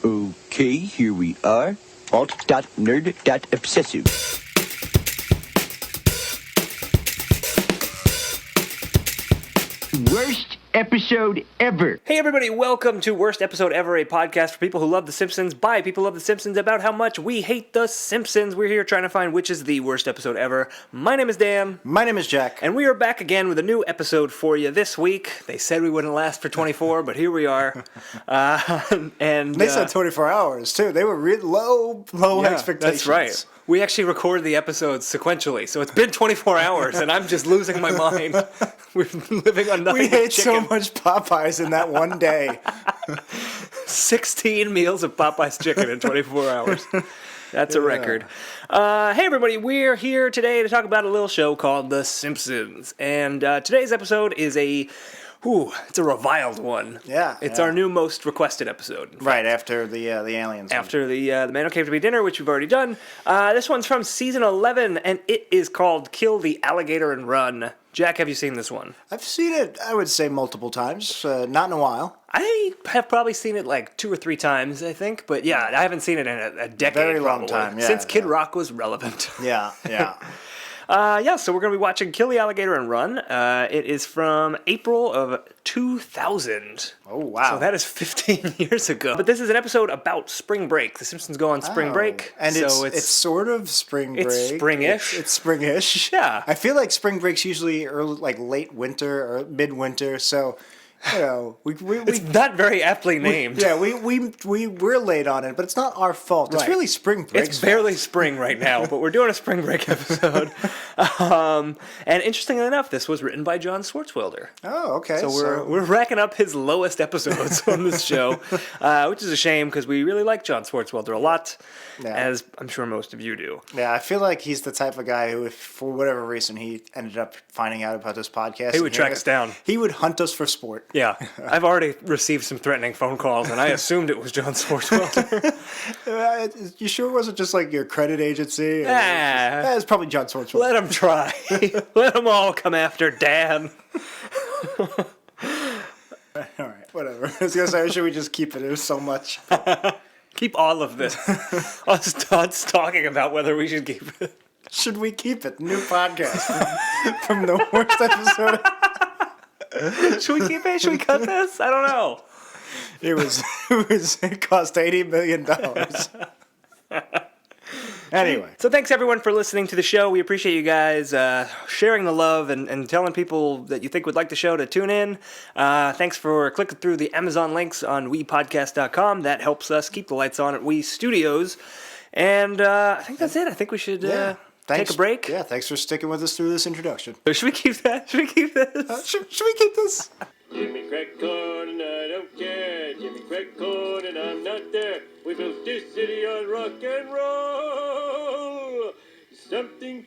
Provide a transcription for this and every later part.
Okay, here we are. Alt.nerd.obsessive. Worst episode ever. Hey everybody, welcome to Worst Episode Ever, a podcast for people who love The Simpsons, by people who love The Simpsons, about how much we hate The Simpsons. We're here trying to find which is the worst episode ever. My name is Dan. My name is Jack. And we are back again with a new episode for you this week. They said we wouldn't last for 24, but here we are. They said 24 hours, too. They were low expectations. That's right. We actually record the episodes sequentially, so it's been 24 hours, and I'm just losing my mind. We're living on nothing We but ate chicken. so much Popeyes in that one day. 16 meals of Popeye's chicken in 24 hours. That's a record. Hey, everybody. We're here today to talk about a little show called The Simpsons. And today's episode is it's a reviled one. Yeah. It's our new most requested episode. Right, after the aliens. After the Man Who Came to Be Dinner, which we've already done. This one's from season 11, and it is called Kill the Alligator and Run. Jack, have you seen this one? I've seen it, I would say, multiple times. Not in a while. I have probably seen it like 2 or 3 times, I think. But yeah, I haven't seen it in a decade. Very long probably, time, yeah. since Kid Rock was relevant. Yeah. So we're going to be watching Kill the Alligator and Run. It is from April of 2000. Oh, wow. So that is 15 years ago. But this is an episode about spring break. The Simpsons go on spring break. And so it's sort of spring break. It's springish. It's springish. Yeah. I feel like spring break's usually early, like late winter or midwinter, so... You know, it's not very aptly named. We're late on it, but it's not our fault. It's really spring break. It's barely spring right now, but we're doing a spring break episode. And interestingly enough, this was written by John Swartzwelder. Oh, okay. So we're racking up his lowest episodes on this show, which is a shame because we really like John Swartzwelder a lot, as I'm sure most of you do. Yeah, I feel like he's the type of guy who, if for whatever reason he ended up finding out about this podcast, He would track us down. He would hunt us for sport. Yeah, I've already received some threatening phone calls, and I assumed it was John Swartzwelder. You sure it wasn't just like your credit agency? It's probably John Swartzwelder. Let him try. Let them all come after Dan. All right, whatever. I was going to say, should we just keep it? It was so much. Keep all of this. Us talking about whether we should keep it. Should we keep it? New podcast from the worst episode. Should we keep it? Should we cut this? I don't know. It cost $80 million. Anyway. So thanks everyone for listening to the show. We appreciate you guys sharing the love and telling people that you think would like the show to tune in. Thanks for clicking through the Amazon links on WePodcast.com. That helps us keep the lights on at We Studios. And I think that's it. I think we should take a break. Yeah, thanks for sticking with us through this introduction. Should we keep that? Should we keep this? Should we keep this? Jimmy crack corn and I don't care. Jimmy crack corn and I'm not there. We built this city on rock and roll. Something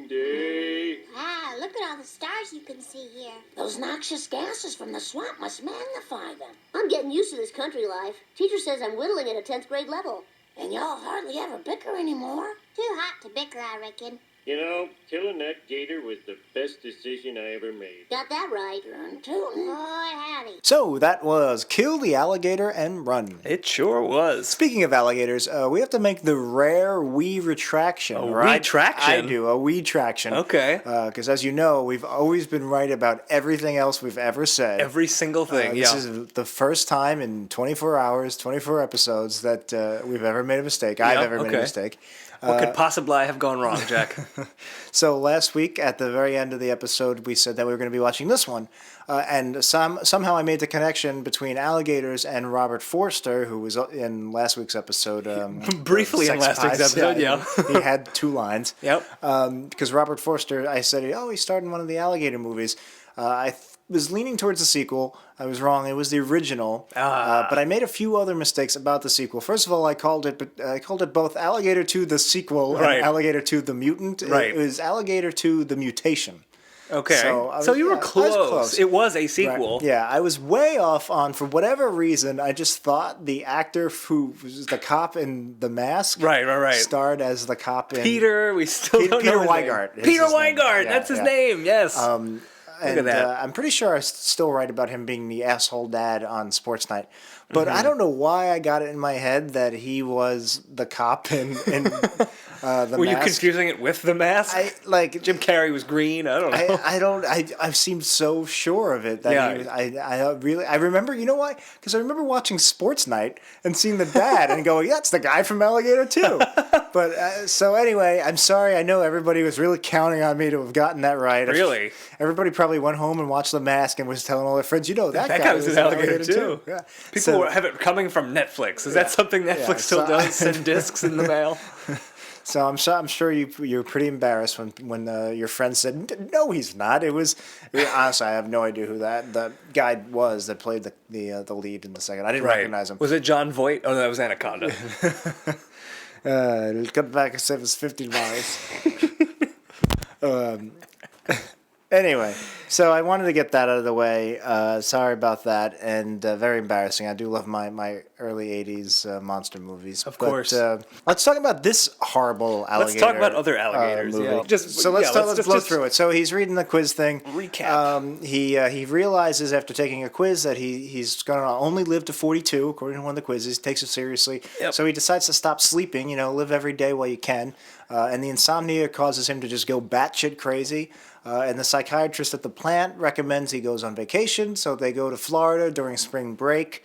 day. Ah, look at all the stars you can see here. Those noxious gases from the swamp must magnify them. I'm getting used to this country life. Teacher says I'm whittling at a 10th grade level. And y'all hardly ever bicker anymore. Too hot to bicker, I reckon. You know, killing that gator was the best decision I ever made. Got that right. Turn tootin'. Boy, howdy. So that was Kill the Alligator and Run. It sure was. Speaking of alligators, we have to make the rare wee retraction. A right? retraction? I do, a wee traction. Okay. Because as you know, we've always been right about everything else we've ever said. Every single thing, This is the first time in 24 hours, 24 episodes that we've ever made a mistake. I've ever made a mistake. What could possibly have gone wrong, Jack? So last week, at the very end of the episode, we said that we were going to be watching this one. And somehow I made the connection between alligators and Robert Forster, who was in last week's episode. Briefly in last week's episode, yeah. He had 2 lines. Yep. Because Robert Forster, I said, he starred in one of the alligator movies. I was leaning towards the sequel. I was wrong. It was the original. But I made a few other mistakes about the sequel. First of all, I called it both Alligator 2 the sequel and Alligator 2 the mutant. Right. It was Alligator 2 the mutation. Okay. So you were close. I was close. It was a sequel. Right. Yeah, I was way off on, for whatever reason, I just thought the actor who was the cop in The Mask starred as the cop in... Peter, we still don't know Peter his Weigart. name. Peter Weigart, that's his name, yes. and at that. I'm pretty sure I still write about him being the asshole dad on Sports Night. But I don't know why I got it in my head that he was the cop in The Were you Mask. confusing it with The Mask? Jim Carrey was green. I don't know. I seemed so sure of it that he was, I remember, you know why? Because I remember watching Sports Night and seeing the dad and going, yeah, it's the guy from Alligator too. But so anyway, I'm sorry. I know everybody was really counting on me to have gotten that right. Really? Everybody probably went home and watched The Mask and was telling all their friends, that guy was in Alligator too. Yeah. People have it coming from Netflix. Is that something Netflix still does? Send discs in the mail? So I'm sure you were pretty embarrassed when your friend said, no, he's not. It was honestly, I have no idea who that guy was that played the lead in the second. I didn't recognize him. Was it John Voight? Oh, no, that was Anaconda. Cut back and say it was $50. Anyway, so I wanted to get that out of the way. Sorry about that, and very embarrassing. I do love my early '80s monster movies. Of course. Let's talk about this horrible alligator. Let's talk about other alligators. Movie. Yeah. Let's blow through it. So he's reading the quiz thing. Recap. He realizes after taking a quiz that he's going to only live to 42, according to one of the quizzes. He takes it seriously. Yep. So he decides to stop sleeping. Live every day while you can. And the insomnia causes him to just go batshit crazy. And the psychiatrist at the plant recommends he goes on vacation, so they go to Florida during spring break,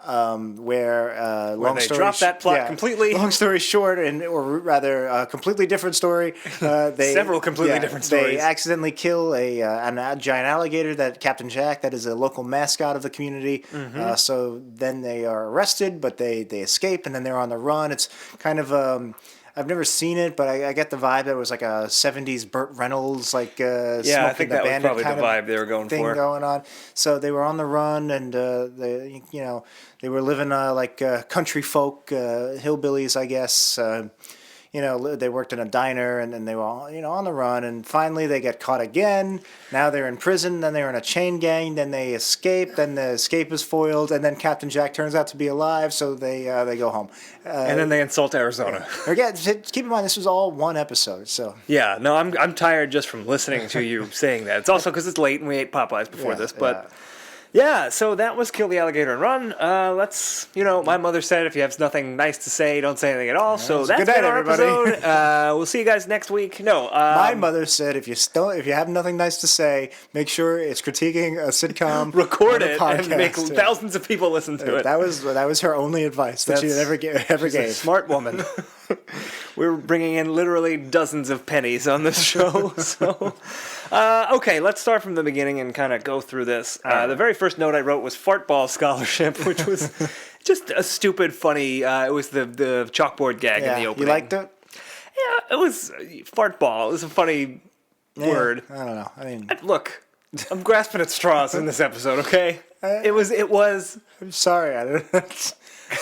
where they drop that plot completely. Long story short, or rather, completely different story. Several completely different stories. They accidentally kill a giant alligator that Captain Jack, that is a local mascot of the community. So then they are arrested, but they escape, and then they're on the run. It's kind of I've never seen it, but I get the vibe that it was like a 70s Burt Reynolds, I think that was probably the vibe they were going for. Going on. So they were on the run, and they were living like country folk, hillbillies, I guess. They worked in a diner, and then they were all, on the run, and finally they get caught again. Now they're in prison, then they're in a chain gang, then they escape, then the escape is foiled, and then Captain Jack turns out to be alive, so they go home. And then they insult Arizona. Again, keep in mind, this was all one episode, so... Yeah, no, I'm tired just from listening to you saying that. It's also because it's late and we ate Popeyes before this, but... Yeah, so that was Kill the Alligator and Run. My mother said if you have nothing nice to say, don't say anything at all. So that's good night, been our everybody. episode. We'll see you guys next week. No, my mother said if you have nothing nice to say, make sure it's critiquing a sitcom. Record it and make thousands of people listen to it. That was her only advice that she ever gave. A smart woman. We're bringing in literally dozens of pennies on this show. So, okay, let's start from the beginning and kind of go through this. The very first note I wrote was Fart Ball Scholarship, which was just a stupid, funny. It was the chalkboard gag in the opening. You liked it? Yeah, it was Fart Ball. It was a funny word. I don't know. I mean, look, I'm grasping at straws in this episode. Okay, it was. I'm sorry.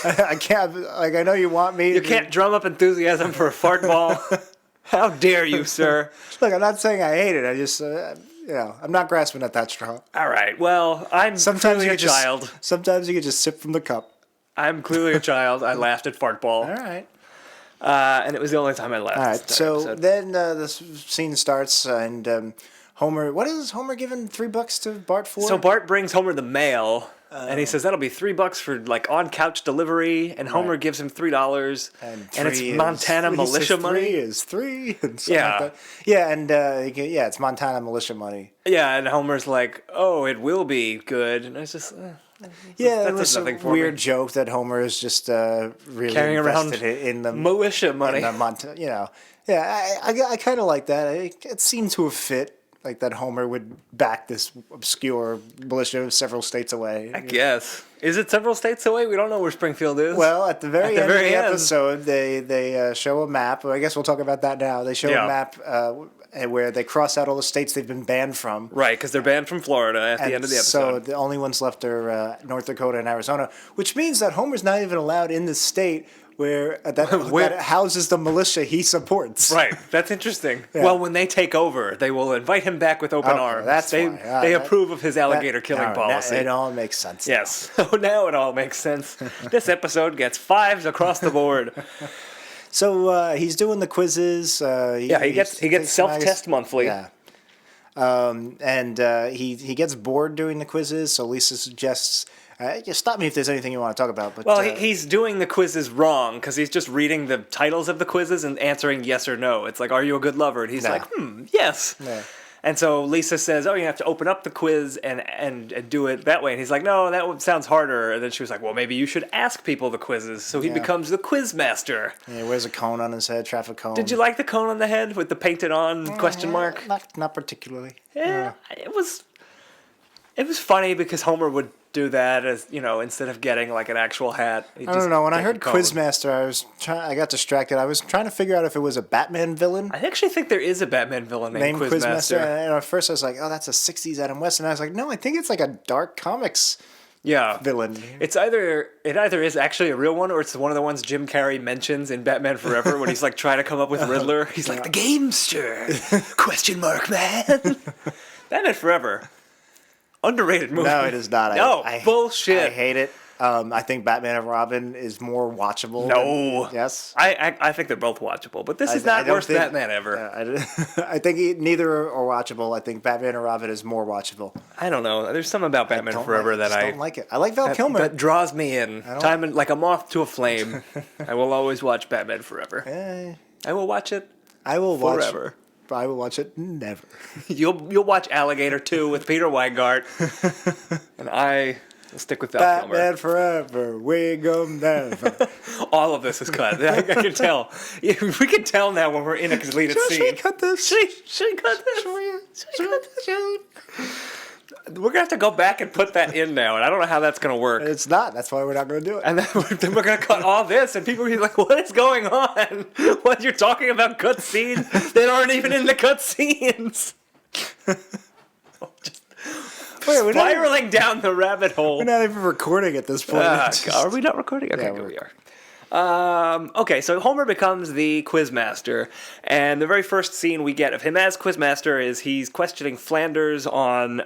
I can't. Like, I know you want me. You can't drum up enthusiasm for a fart ball. How dare you, sir? Look, I'm not saying I hate it. I just, I'm not grasping at that straw. All right. Well, I'm clearly a child. Sometimes you can just sip from the cup. I'm clearly a child. I laughed at fart ball. All right. And it was the only time I laughed. All right. So then the scene starts, and Homer. What is Homer giving $3 to Bart for? So Bart brings Homer the mail. And he says that'll be $3 for like on couch delivery, and Homer gives him $3, and it's Montana militia money. 3 is 3, and like that. Yeah, and it's Montana militia money. Yeah, and Homer's like, "Oh, it will be good," and it's just that was a weird joke that Homer is just really carrying around in the militia money. In the Montana, I kind of like that. It seemed to have fit. Like that Homer would back this obscure militia several states away. I guess. Is it several states away? We don't know where Springfield is. Well, at the very end of the episode, they show a map. I guess we'll talk about that now. They show a map where they cross out all the states they've been banned from. Right, because they're banned from Florida at the end of the episode. So the only ones left are North Dakota and Arizona, which means that Homer's not even allowed in the state where that houses the militia he supports. Right, that's interesting. Yeah. Well, when they take over, they will invite him back with open arms. That's why. They approve of his alligator killing policy. It all makes sense. Yes, so now it all makes sense. This episode gets 5s across the board. So he's doing the quizzes. He gets self-test monthly. Yeah. He gets bored doing the quizzes, so Lisa suggests, just stop me if there's anything you want to talk about. But, well, he's doing the quizzes wrong because he's just reading the titles of the quizzes and answering yes or no. It's like, are you a good lover? And he's like, yes. Yeah. And so Lisa says, oh, you have to open up the quiz and do it that way. And he's like, no, that sounds harder. And then she was like, well, maybe you should ask people the quizzes. So he becomes the quiz master. Yeah, he wears a cone on his head, traffic cone. Did you like the cone on the head with the painted on question mark? Not particularly. Yeah, it was funny because Homer would do that as, instead of getting like an actual hat. I don't know. When I heard Quizmaster, I got distracted. I was trying to figure out if it was a Batman villain. I actually think there is a Batman villain named Quizmaster. And at first I was like, oh, that's a 60s Adam West. And I was like, no, I think it's like a dark comics villain. It either is actually a real one or it's one of the ones Jim Carrey mentions in Batman Forever when he's like trying to come up with Riddler. He's like, the gamester, question mark, man. Batman Forever. Underrated movie. No, it is not. Bullshit. I hate it. I think Batman and Robin is more watchable. No. Yes. I think they're both watchable, but this is not worst Batman ever. I think neither are watchable. I think Batman and Robin is more watchable. I don't know. There's something about Batman Forever that I don't like it. I like Val Kilmer. That draws me in. Like a moth to a flame. I will always watch Batman Forever. I will watch it. I will watch forever. I will watch it never. You'll watch Alligator 2 with Peter Weingart, and I will stick with Val Kilmer. Batman Forever, Wiggum never. All of this is cut. I can tell. We can tell now when we're in a deleted scene. Should we cut this? Should we cut this? We're going to have to go back and put that in now, and I don't know how that's going to work. It's not. That's why we're not going to do it. And then we're going to cut all this, and people will be like, what is going on? What, you're talking about cut scenes that aren't even in the cut scenes? Spiraling down the rabbit hole. We're not even recording at this point. Are we not recording? Okay, we are. Okay, so Homer becomes the Quizmaster, and the very first scene we get of him as Quizmaster is he's questioning Flanders on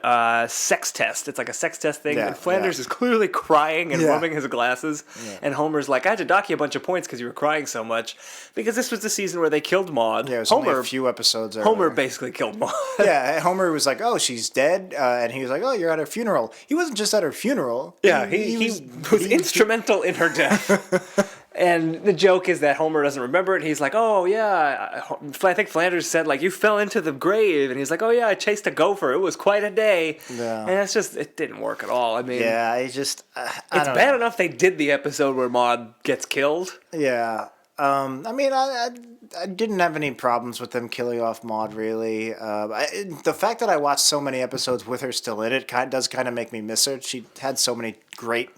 sex test. It's like a sex test thing, and Flanders is clearly crying and rubbing his glasses, and Homer's like, I had to dock you a bunch of points because you were crying so much, because this was the season where they killed Maude. Yeah, it was only a few episodes earlier. Homer basically killed Maude. Yeah, Homer was like, oh, she's dead, and he was like, oh, you're at her funeral. He wasn't just at her funeral. Yeah, he was instrumental in her death. And the joke is that Homer doesn't remember it. He's like, oh, yeah. I think Flanders said, like, you fell into the grave. And he's like, oh, yeah, I chased a gopher. It was quite a day. Yeah. And it's just, it didn't work at all. I mean, yeah, it's bad enough they did the episode where Maude gets killed. Yeah. I mean, I didn't have any problems with them killing off Maude, really. The fact that I watched so many episodes with her still in it does kind of make me miss her. She had so many great...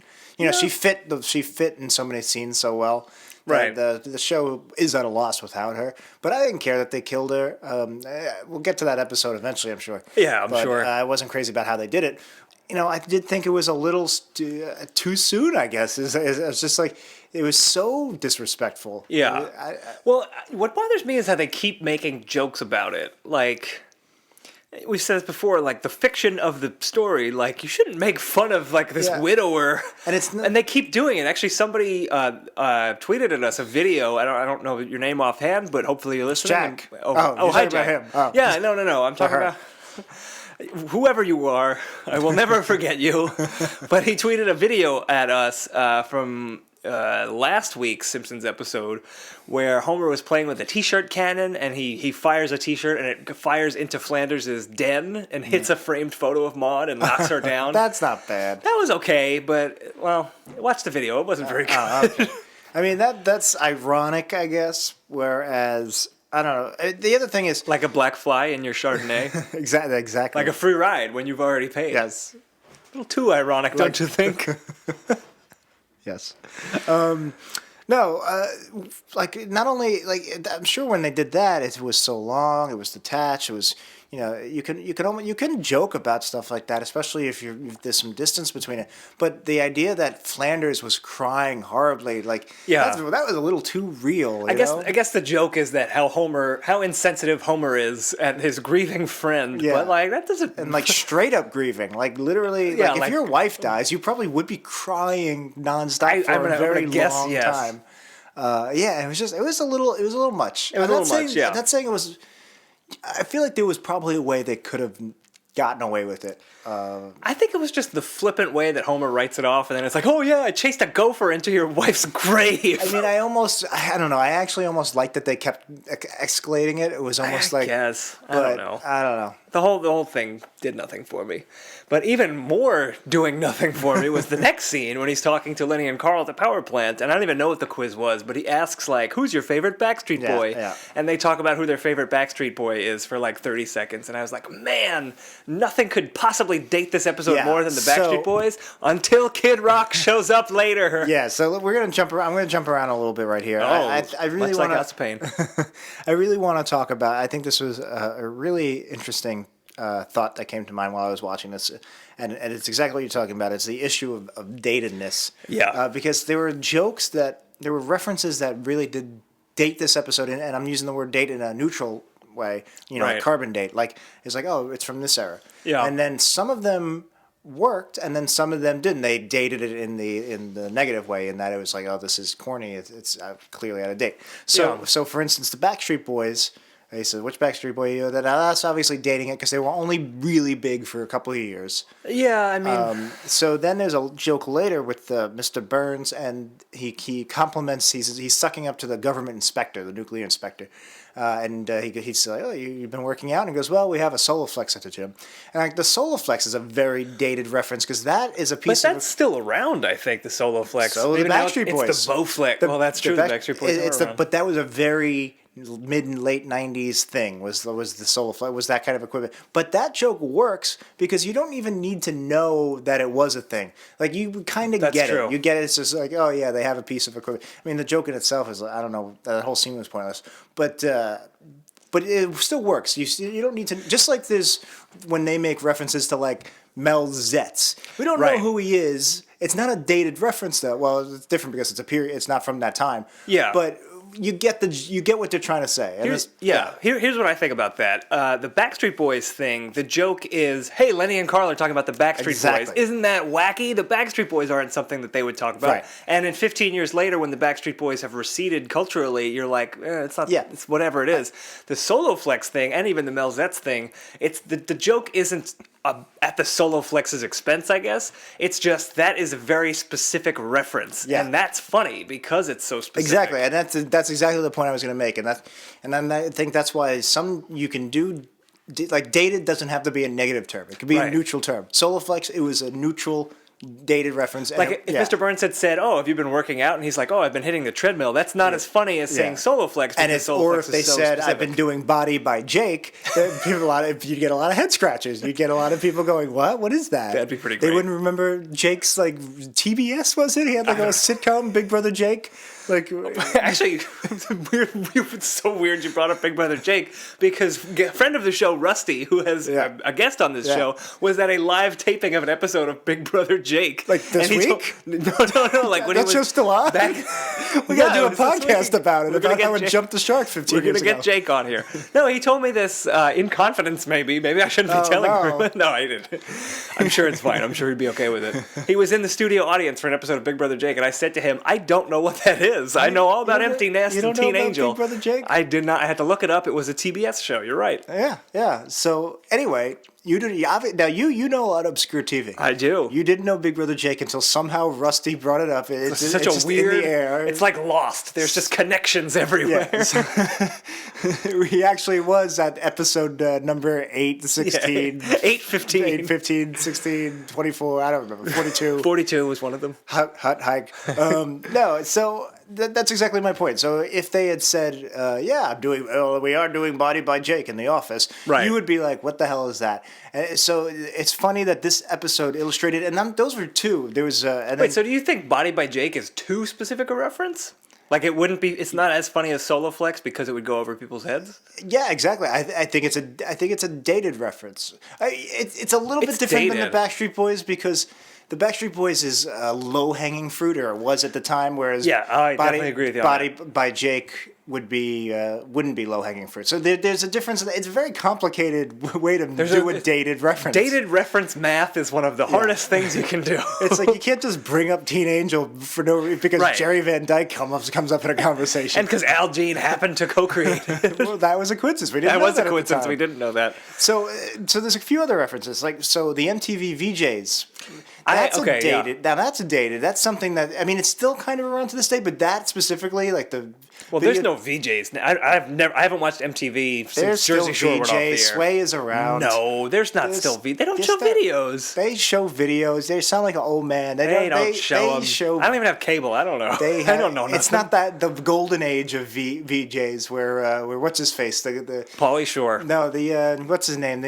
she fit in so many scenes so well. Right. The show is at a loss without her. But I didn't care that they killed her. We'll get to that episode eventually, I'm sure. Yeah, I'm sure. I wasn't crazy about how they did it. I did think it was a little too soon, I guess. It's just like, it was so disrespectful. Yeah. Well, what bothers me is how they keep making jokes about it. Like... We've said this before, like, the fiction of the story, like, you shouldn't make fun of, like, this widower. And they keep doing it. Actually, somebody tweeted at us a video. I don't know your name offhand, but hopefully you're listening. Jack. Hi, Jack. Him. Oh. Yeah, no. I'm talking about... Whoever you are, I will never forget you. But he tweeted a video at us from... last week's Simpsons episode where Homer was playing with a t-shirt cannon and he fires a t-shirt and it fires into Flanders' den and hits a framed photo of Maude and knocks her down. That's not bad. That was okay, but, well, watch the video. It wasn't very good. Okay. I mean, that's ironic, I guess, whereas... I don't know. The other thing is... Like a black fly in your Chardonnay? Exactly. Like a free ride when you've already paid. Yes. A little too ironic, don't you think? Yes. No, not only, I'm sure when they did that, it was so long, it was detached, it was, you can joke about stuff like that, especially if there's some distance between it. But the idea that Flanders was crying horribly, that was a little too real. I guess the joke is that how insensitive Homer is at his grieving friend. Yeah. But that doesn't... And straight up grieving, literally, if your wife dies, you probably would be crying nonstop for a very long time. It was a little much. It was a little much, yeah. I'm not saying it was... I feel like there was probably a way they could have gotten away with it. I think it was just the flippant way that Homer writes it off, and then it's like, oh yeah, I chased a gopher into your wife's grave. I mean, I don't know. I actually almost liked that they kept escalating it. It was almost like... Yes. I don't know. I don't know. The whole thing did nothing for me. But even more doing nothing for me was the next scene when he's talking to Lenny and Carl at the power plant, and I don't even know what the quiz was, but he asks, like, who's your favorite Backstreet Boy? Yeah. And they talk about who their favorite Backstreet Boy is for like 30 seconds, and I was like, man, nothing could possibly date this episode more than the Backstreet Boys until Kid Rock shows up later. Yeah, so we're gonna jump around. I'm gonna jump around a little bit right here. I really much want like House of Pain. I really want to talk about. I think this was a really interesting thought that came to mind while I was watching this, and it's exactly what you're talking about. It's the issue of datedness. Yeah. Because there were references that really did date this episode, and I'm using the word date in a neutral way, like carbon date. Like, it's like, oh, it's from this era. Yeah. And then some of them worked, and then some of them didn't. They dated it in the negative way, in that it was like, oh, this is corny. It's clearly out of date. So for instance, the Backstreet Boys. They said, which Backstreet Boy are you? That's obviously dating it because they were only really big for a couple of years. Yeah, I mean... So then there's a joke later with Mr. Burns, and he compliments, he's sucking up to the government inspector, the nuclear inspector. He's like, oh, you've been working out? And he goes, well, we have a Soloflex at the gym. And like, the Soloflex is a very dated reference because that is a piece But that's still around, I think, the Soloflex. So the Backstreet Boys. It's the Bowflex. Well, that's true, the Backstreet Boys are around. But that was a very... mid and late 90s thing was the Soloflex, was that kind of equipment. But that joke works because you don't even need to know that it was a thing. Like, you kind of get it. You get it. It's just like, oh yeah, they have a piece of equipment. I mean, the joke in itself is, I don't know, that whole scene was pointless. But it still works. You don't need to, just like there's when they make references to like Mel Zetz. We don't know who he is. It's not a dated reference though. Well, it's different because it's a period. It's not from that time. Yeah. But you get what they're trying to say. Here's what I think about that. The Backstreet Boys thing, the joke is, hey, Lenny and Carl are talking about the Backstreet Boys. Isn't that wacky? The Backstreet Boys aren't something that they would talk about. Right. And in 15 years later, when the Backstreet Boys have receded culturally, you're like, it's not, it's whatever it is. The Soloflex thing, and even the Mel Zetz thing, it's the joke isn't at the Soloflex's expense, I guess. It's just that is a very specific reference, and that's funny because it's so specific. Exactly, and that's exactly the point I was going to make, and then I think that's why some you can do. Like, dated doesn't have to be a negative term; it could be a neutral term. Soloflex, it was a neutral dated reference. Like, if Mr. Burns had said, oh, have you been working out? And he's like, oh, I've been hitting the treadmill. That's not as funny as saying Soloflex. And if they said, I've been doing Body by Jake, you'd get a lot of head scratches. You'd get a lot of people going, what? What is that? That'd be pretty great. They wouldn't remember Jake's, like, TBS, was it? He had, like, a sitcom, Big Brother Jake. Like, actually, it's so weird you brought up Big Brother Jake, because a friend of the show, Rusty, who has a guest on this show, was at a live taping of an episode of Big Brother Jake. Like this week? No. Like when that show's still on? We got to do a podcast about it, about how it jumped the shark 15 years ago. We're going to get Jake on here. No, he told me this in confidence, maybe. Maybe I shouldn't be telling her. No, I didn't. I'm sure it's fine. I'm sure he'd be okay with it. He was in the studio audience for an episode of Big Brother Jake, and I said to him, I don't know what that is. I know all about Empty Nest and Teen Angel. Big Brother Jake? I did not. I had to look it up. It was a TBS show. You're right. Yeah. So anyway, you know a lot of obscure TV. I do. You didn't know Big Brother Jake until somehow Rusty brought it up. It's such a weird. In the air. It's like Lost. There's just connections everywhere. Yeah. He actually was at episode number 8, 16, 8, 15. 8, 15, 16, 24. I don't remember. 42. 42 was one of them. Hut hike. No, so that's exactly my point. So if they had said, we are doing Body by Jake in the office, you would be like, what the hell is that? So it's funny that this episode illustrated, and those were two. There was wait. So do you think Body by Jake is too specific a reference? Like, it wouldn't be. It's not as funny as Soloflex because it would go over people's heads. Yeah, exactly. I think it's a dated reference. It's a little bit different than the Backstreet Boys because the Backstreet Boys is a low hanging fruit, or it was at the time. Whereas I definitely agree with you. Body by Jake wouldn't be low hanging fruit. So there's a difference. It's a very complicated way to do a dated reference. Dated reference math is one of the hardest things you can do. It's like you can't just bring up Teen Angel for no reason because Jerry Van Dyke comes up in a conversation. And because Al Jean happened to co-create it. Well, that was a coincidence. We didn't know That was that a coincidence. We didn't know that. So there's a few other references. Like, so the MTV VJs. That's dated. Now that's dated. That's something that, I mean, it's still kind of around to this day, but that specifically, like the... Well, there's no VJs. I haven't watched MTV since Jersey Shore went off the air. Sway is around. No, there's not still VJs. They don't show videos. They show videos. They sound like an old man. They don't show them. I don't even have cable. I don't know. I don't know nothing. It's not that the golden age of VJs where what's his face? The Pauly Shore. No, the what's his name?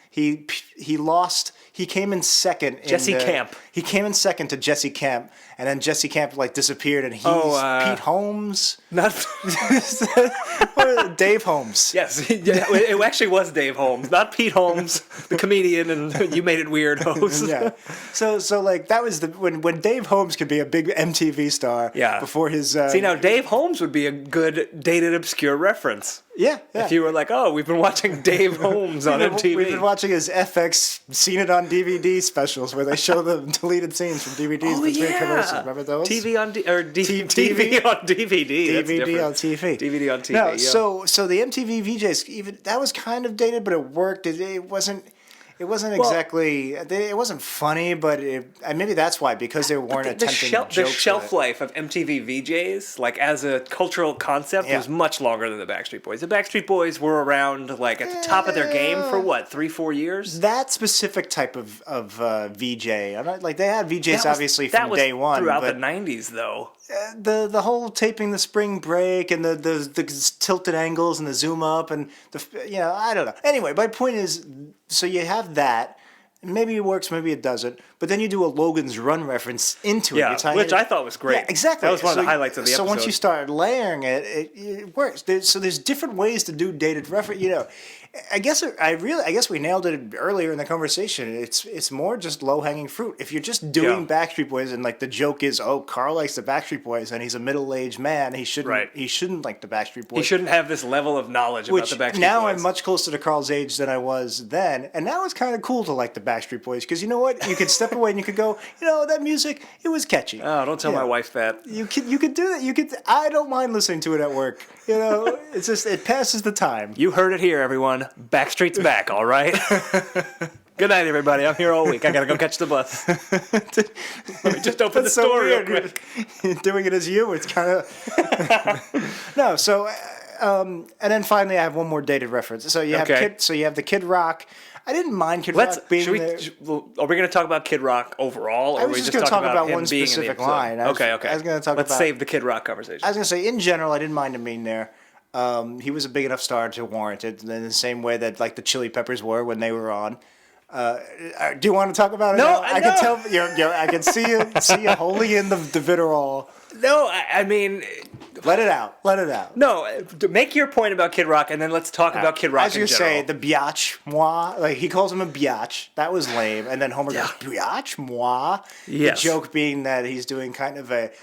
He lost. He came in second. Jesse Camp. He came in second to Jesse Camp, and then Jesse Camp like disappeared, and he's Pete Holmes. Not Dave Holmes. Yes, it actually was Dave Holmes, not Pete Holmes, the comedian, and You Made It Weird host. Yeah. So like that was when Dave Holmes could be a big MTV star. Yeah. Before his. See, now Dave Holmes would be a good dated obscure reference. Yeah. If you were like, oh, we've been watching Dave Holmes on MTV. We've been watching his FX Seen It on DVD specials where they show the deleted scenes from DVDs between commercials. Remember those? TV on TV on DVD. DVD on TV. DVD on TV. No, so the MTV VJs, even that was kind of dated, but it worked. It wasn't exactly. It wasn't funny, but maybe that's why, because they weren't attempting jokes. The shelf life of MTV VJs, like as a cultural concept, was much longer than the Backstreet Boys. The Backstreet Boys were around like at the top of their game for what, 3-4 years? That specific type of VJ, like they had VJs obviously from day one. Throughout the 90s, though. The whole taping the spring break and the tilted angles and the zoom up and I don't know. Anyway, my point is, so you have that. Maybe it works, maybe it doesn't. But then you do a Logan's Run reference into it. Yeah, which I thought was great. Yeah, exactly. That was one of the highlights of the episode. So once you start layering it, it works. There's different ways to do dated reference. I guess we nailed it earlier in the conversation. It's more just low hanging fruit. If you're just doing Backstreet Boys and like the joke is, oh, Carl likes the Backstreet Boys and he's a middle-aged man, he shouldn't like the Backstreet Boys. He shouldn't have this level of knowledge about the Backstreet Boys. Now I'm much closer to Carl's age than I was then, and now it's kind of cool to like the Backstreet Boys because you know what? You could step away and you could go, that music, it was catchy. Oh, don't tell my wife that. You could do that. I don't mind listening to it at work. It's just it passes the time. You heard it here, everyone. Backstreet's back, all right? Good night, everybody. I'm here all week. I gotta go catch the bus. Let me just open the store real quick. You're doing it as you. It's kind of no. So, and then finally, I have one more dated reference. So you have the Kid Rock. I didn't mind Kid Rock being there. Are we going to talk about Kid Rock overall? Or I was just going to talk about one specific line. Okay. I was going to talk Let's save the Kid Rock conversation. I was going to say, in general, I didn't mind him being there. He was a big enough star to warrant it, in the same way that like the Chili Peppers were when they were on. Do you want to talk about it? No, I can tell. I can see you wholly in the vitriol. No, I mean, let it out. No, make your point about Kid Rock, and then let's talk about Kid Rock. As you say, the biatch moi, like he calls him a biatch. That was lame. And then Homer goes biatch moi. Yes. The joke being that he's doing kind of the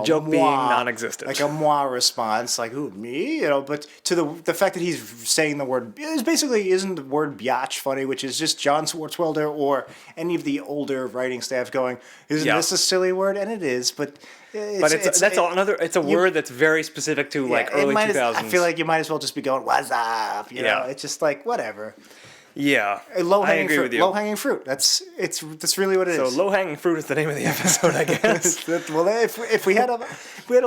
joke moi, being non-existent, like a moi response, like who me, But to the fact that he's saying the word isn't the word biatch funny, which is just John Swartzwelder or any of the older writing staff going, isn't this a silly word? And it is, but. It's a word that's very specific to like early 2000s. I feel like you might as well just be going, what's up? It's just like, whatever. Yeah, I agree with you. Low-hanging fruit. That's really what it is. So low-hanging fruit is the name of the episode, I guess. Well, if we had a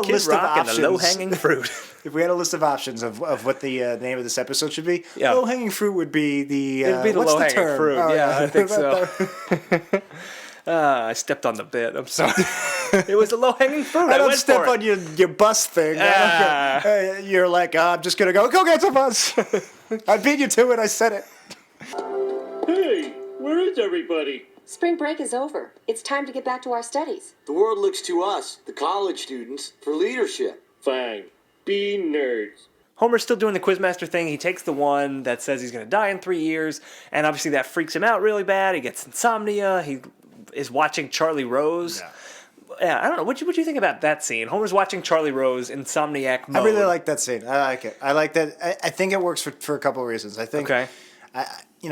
list of options, and the low-hanging fruit. If we had a list of options of what the name of this episode should be, low-hanging fruit would be the. It'd be the low-hanging fruit. Oh, yeah, I think so. I stepped on the bit. I'm sorry. It was a low-hanging fruit. I don't step on your bus thing. You're like, I'm just going to go get some bus. I beat you to it. I said it. Hey, where is everybody? Spring break is over. It's time to get back to our studies. The world looks to us, the college students, for leadership. Fine. Be nerds. Homer's still doing the Quizmaster thing. He takes the one that says he's going to die in 3 years, and obviously that freaks him out really bad. He gets insomnia. He is watching Charlie Rose. Yeah. yeah, I don't know. What you think about that scene? Homer's watching Charlie Rose insomniac mode. I really like that scene. I like it. I like that. I think it works for a couple of reasons. I think. Okay. If you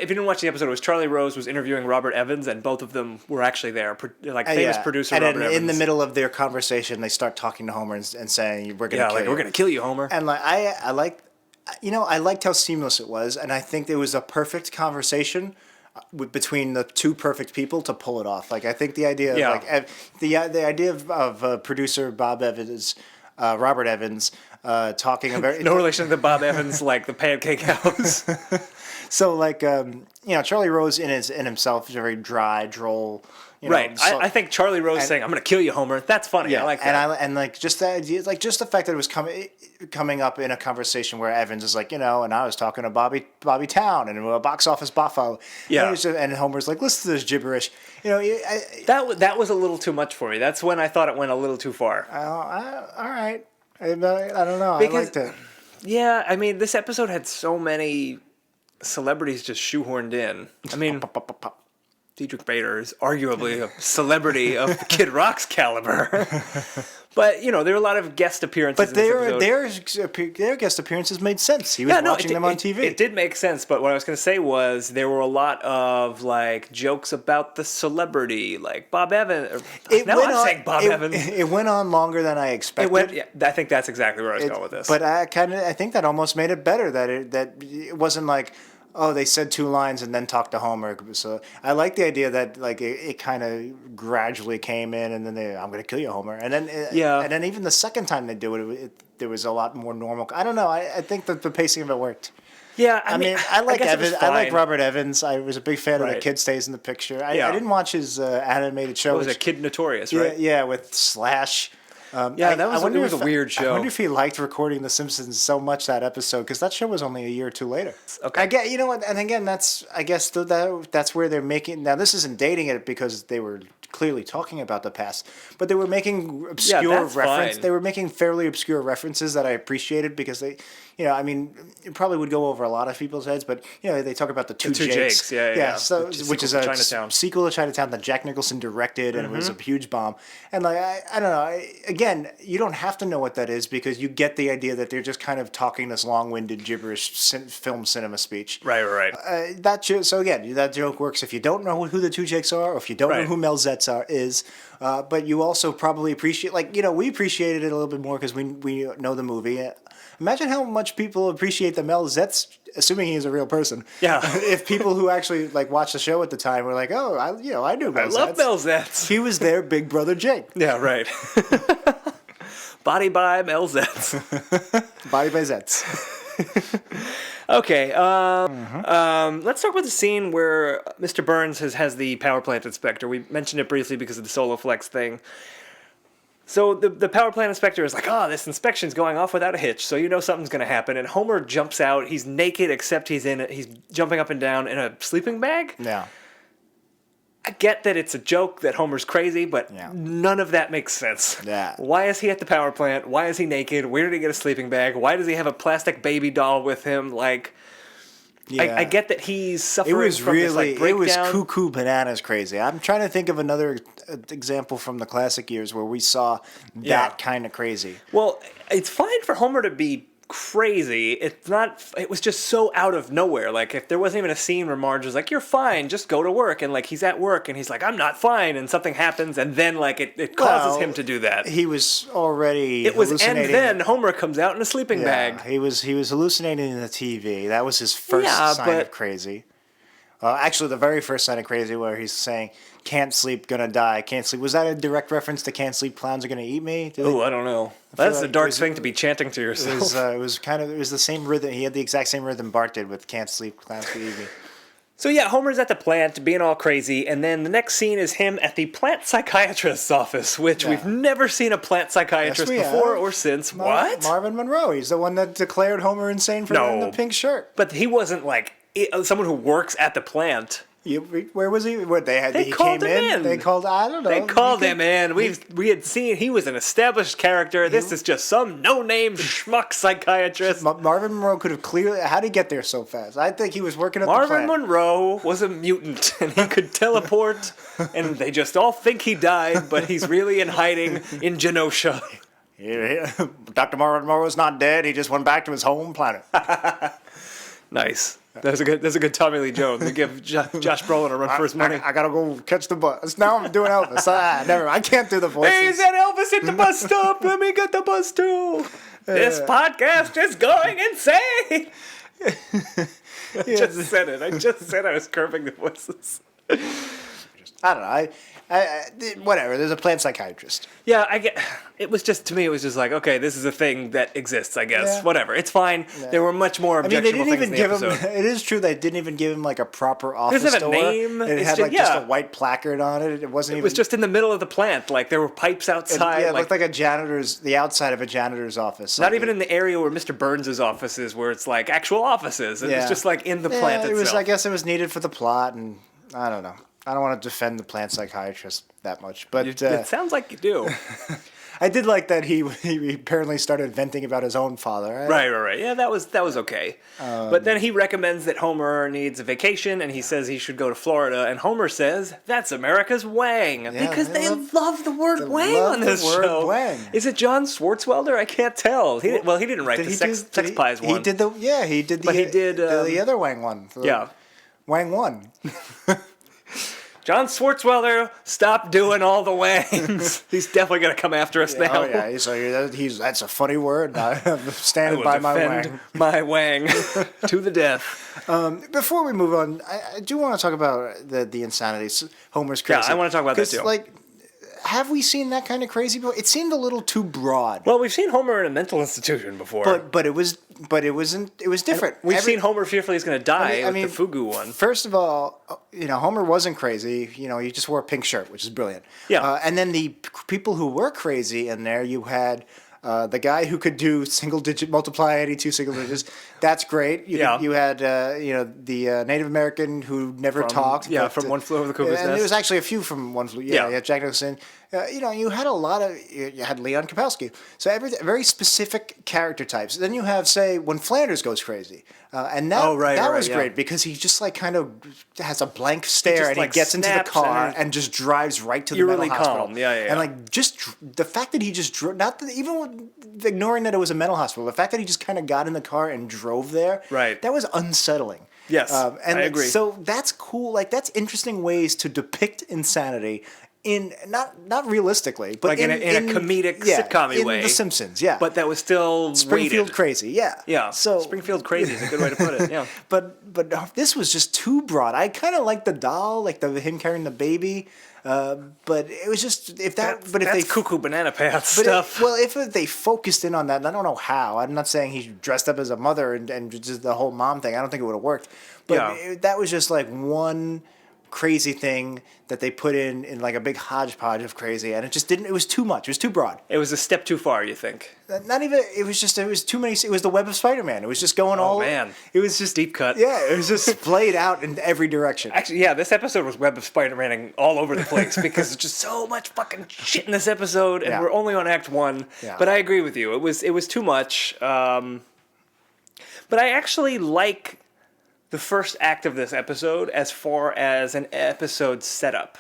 didn't watch the episode, it was Charlie Rose was interviewing Robert Evans, and both of them were actually there, like famous producer and Robert Evans. In the middle of their conversation, they start talking to Homer and saying, "We're gonna kill you. we're gonna kill you, Homer." And I liked how seamless it was, and I think there was a perfect conversation between the two perfect people to pull it off. Like I think the idea of the idea of producer Bob Evans, Robert Evans, talking about no relation to Bob Evans, like the Pancake House. So Charlie Rose in himself is a very dry, droll. Right. I think Charlie Rose saying, "I'm going to kill you, Homer." That's funny. Yeah, I like that. And just the idea, just the fact that it was coming up in a conversation where Evans is like, and I was talking to Bobby Town and a box office buffalo. Yeah. And Homer's like, listen to this gibberish. That was a little too much for me. That's when I thought it went a little too far. All right. I don't know. I liked it. Yeah, I mean, this episode had so many celebrities just shoehorned in. I mean, Diedrich Bader is arguably a celebrity of Kid Rock's caliber. But, there were a lot of guest appearances in this episode. Their guest appearances made sense. He was watching them on TV. It did make sense, but what I was going to say was there were a lot of, jokes about the celebrity, like Bob Evans. Saying Bob Evans. It went on longer than I expected. I think that's exactly where I was going with this. But I think that almost made it better, that it wasn't like, oh, they said 2 lines and then talked to Homer. So I like the idea that it kind of gradually came in, and then I'm going to kill you, Homer. And then and then even the second time they do it, there was a lot more normal. I don't know. I think that the pacing of it worked. Yeah, I mean, I like Evans. I like Robert Evans. I was a big fan of The Kid Stays in the Picture. I didn't watch his animated show. It was a Kid Notorious, right? Yeah, with Slash. It was a weird show. I wonder if he liked recording The Simpsons so much that episode, because that show was only a year or 2 later. Okay. And again, that's where they're making. Now, this isn't dating it because they were clearly talking about the past, but they were making obscure references. They were making fairly obscure references that I appreciated, because they, it probably would go over a lot of people's heads, but they talk about the two Jakes. So which is a sequel to Chinatown that Jack Nicholson directed, and it was a huge bomb. And I don't know. Again, you don't have to know what that is, because you get the idea that they're just kind of talking this long-winded gibberish film cinema speech. Right. So again, that joke works if you don't know who the two Jakes are, or if you don't know who Mel Zetz is. But you also probably appreciate, we appreciated it a little bit more because we know the movie. Imagine how much people appreciate the Mel Zetz, assuming he is a real person. Yeah. If people who actually watched the show at the time were like, oh, I knew Mel Zetz. I love Mel Zetz. He was their big brother Jake. Yeah, right. Body by Mel Zetz. Body by Zetz. Okay, let's talk about the scene where Mr. Burns has the power plant inspector. We mentioned it briefly because of the Soloflex thing. So the power plant inspector is like, this inspection's going off without a hitch, so something's going to happen. And Homer jumps out. He's naked, except he's jumping up and down in a sleeping bag. Yeah. I get that it's a joke that Homer's crazy, but none of that makes sense. Yeah. Why is he at the power plant? Why is he naked? Where did he get a sleeping bag? Why does he have a plastic baby doll with him? I get that he's suffering from this breakdown. It was cuckoo bananas crazy. I'm trying to think of another example from the classic years where we saw that kind of crazy. Well, it's fine for Homer to be crazy. It was just so out of nowhere. If there wasn't even a scene where Marge was like, you're fine, just go to work, and he's at work and he's like, I'm not fine, and something happens, and then it causes him to do that. He was already hallucinating. And then Homer comes out in a sleeping bag. He was hallucinating in the TV. That was his first sign of crazy. Actually, the very first sign of crazy, where he's saying, can't sleep, gonna die, can't sleep. Was that a direct reference to can't sleep, clowns are gonna eat me? Oh, I don't know. That's a dark thing to be chanting to yourself. It was the same rhythm. He had the exact same rhythm Bart did with can't sleep, clowns could eat me. So Homer's at the plant being all crazy, and then the next scene is him at the plant psychiatrist's office, which we've never seen a plant psychiatrist before or since. What? Marvin Monroe. He's the one that declared Homer insane for wearing the pink shirt. But he wasn't someone who works at the plant. Where was he? What they had? They He called came him in. They called. I don't know. They called him in. We had seen he was an established character. This is just some no-name schmuck psychiatrist. Marvin Monroe could have clearly. How did he get there so fast? I think he was working at the Marvin plant. Monroe was a mutant, and he could teleport, and they just all think he died, but he's really in hiding in Genosha. Dr. Marvin Monroe is not dead. He just went back to his home planet. Nice. That's a good Tommy Lee Jones. They give Josh Brolin a run for his money. I gotta go catch the bus. Now I'm doing Elvis. Never. I can't do the voices. Hey, is that Elvis at the bus stop? Let me get the bus too. This podcast is going insane. I just said it. I just said I was curving the voices. I don't know. Whatever. There's a plant psychiatrist. Yeah, I get. It was just to me. It was just like, okay, this is a thing that exists. I guess. Yeah. Whatever. It's fine. Yeah. There were much more objectionable things in the episode. It is true they didn't even give him like a proper office doesn't have door. a name. It had just a white placard on it. It wasn't. It was just in the middle of the plant. Like there were pipes outside. It looked like the outside of a janitor's office. Not even in the area where Mr. Burns' office is, where it's like actual offices. It was just like in the plant itself. I guess it was needed for the plot, and I don't know. I don't want to defend the plant psychiatrist that much, but it sounds like you do. I did like that he apparently started venting about his own father. Right. Yeah, that was okay. But then he recommends that Homer needs a vacation, and he says he should go to Florida. And Homer says that's America's Wang because they love the word Wang on this show. Wang. Is it John Swartzwelder? I can't tell. He didn't write the Sex Pies one. He did the other Wang one. Wang one. John Swartzwelder, stop doing all the wangs. He's definitely going to come after us now. Oh, yeah. That's a funny word. I'm standing by my wang. My wang to the death. Before we move on, I do want to talk about the insanity. Homer's crazy. Yeah, I want to talk about that too. Have we seen that kind of crazy before? It seemed a little too broad. Well, we've seen Homer in a mental institution before. But it was different. We've seen Homer fearfully is going to die with the Fugu one. First of all, Homer wasn't crazy. He just wore a pink shirt, which is brilliant. Yeah. And then the people who were crazy in there, you had the guy who could do multiply 82 single digits. That's great. You had the Native American who never talked. Yeah, from One Flew Over the Cuckoo's Nest. And there was actually a few from One Flew. Yeah, Jack Nicholson. You had a lot of. You had Leon Kapowski. So very specific character types. Then you have, say, when Flanders goes crazy, and that was great because he just kind of has a blank stare and he gets into the car and just drives right to the mental hospital. Calm. Yeah. And just the fact that he just drove, ignoring that it was a mental hospital, the fact that he just kind of got in the car and drove there, that was unsettling. Yes, and I agree. So that's cool. That's interesting ways to depict insanity in not realistically, but in a comedic sitcom way. In The Simpsons, But that was still Springfield weighted. Crazy, Yeah. So Springfield Crazy is a good way to put it. Yeah. but this was just too broad. I kind of like the doll, him carrying the baby. But it was just if they cuckoo banana pants stuff. If they focused in on that, and I don't know how. I'm not saying he dressed up as a mother and just the whole mom thing. I don't think it would have worked. But that was just one crazy thing that they put in a big hodgepodge of crazy, and it just didn't. It was too much. It was too broad. It was a step too far. You think? Not even. It was too many. It was the web of Spider-Man. It was just going all. Oh man! It was just deep cut. Yeah, it was just splayed out in every direction. Actually, yeah, this episode was web of Spider-Man all over the place because there's just so much fucking shit in this episode, and we're only on Act 1. Yeah. But I agree with you. It was too much. But I actually like the first act of this episode as far as an episode setup.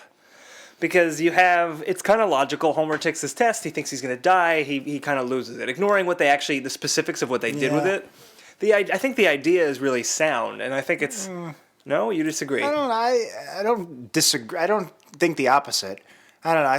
Because it's kind of logical. Homer takes his test. He thinks he's going to die. He kind of loses it. Ignoring the specifics of what they did with it. I think the idea is really sound. And I think it's... No? You disagree? I don't disagree. I don't think the opposite. I don't know.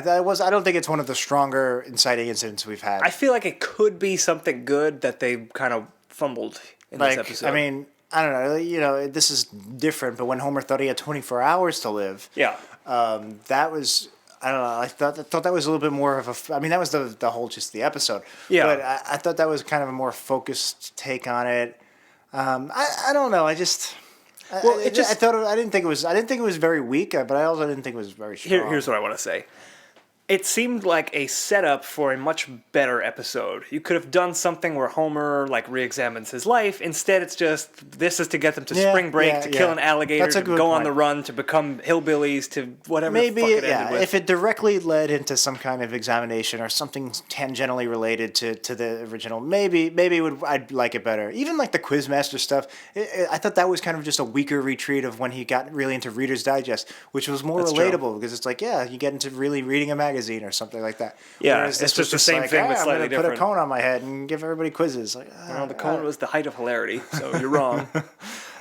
I don't think it's one of the stronger inciting incidents we've had. I feel like it could be something good that they kind of fumbled in this episode. I mean... I don't know, this is different, but when Homer thought he had 24 hours to live, that was, I don't know, I thought that was a little bit more of that was the whole the episode. Yeah. But I thought that was kind of a more focused take on it. I don't know, I didn't think it was very weak, but I also didn't think it was very strong. Here's what I want to say. It seemed like a setup for a much better episode. You could have done something where Homer like re-examines his life. Instead, it's just this is to get them to spring break, to kill an alligator, That's a to good go on point. the run, to become hillbillies, to whatever. Maybe, the fuck it ended with. if it directly led into some kind of examination or something tangentially related to the original, maybe I'd like it better. Even like the Quizmaster stuff, I thought that was kind of just a weaker retreat of when he got really into Reader's Digest, which was more That's relatable true. because it's like, you get into really reading a magazine or something like that. Yeah, Whereas this it's was just the same thing with I'm slightly gonna put a different. cone on my head and give everybody quizzes. Like, Well, the cone was the height of hilarity, so you're wrong.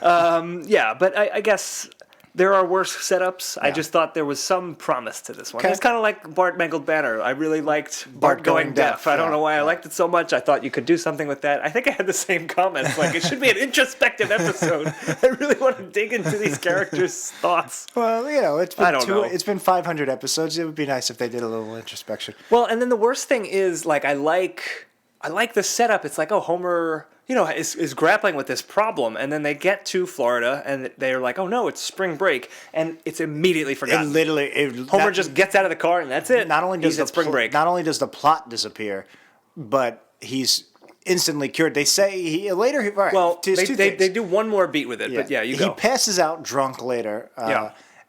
But I guess there are worse setups. I just thought there was some promise to this one. Okay. It's kind of like Bart Mangled Banner. I really liked Bart going deaf. I don't know why I liked it so much. I thought you could do something with that. I think I had the same comments. Like, it should be an introspective episode. I really want to dig into these characters' thoughts. Well, it's been I don't know. It's been 500 episodes. It would be nice if they did a little introspection. Well, and then the worst thing is, like, I like the setup. It's like, oh, Homer, is grappling with this problem, and then they get to Florida, and they're like, oh no, it's spring break, and it's immediately forgotten. Homer just gets out of the car, and that's it. Not only does he's at spring break. Not only does the plot disappear, but he's instantly cured. They say later. Right, Well, there's two they things. do one more beat with it, but yeah, you go. He passes out drunk later.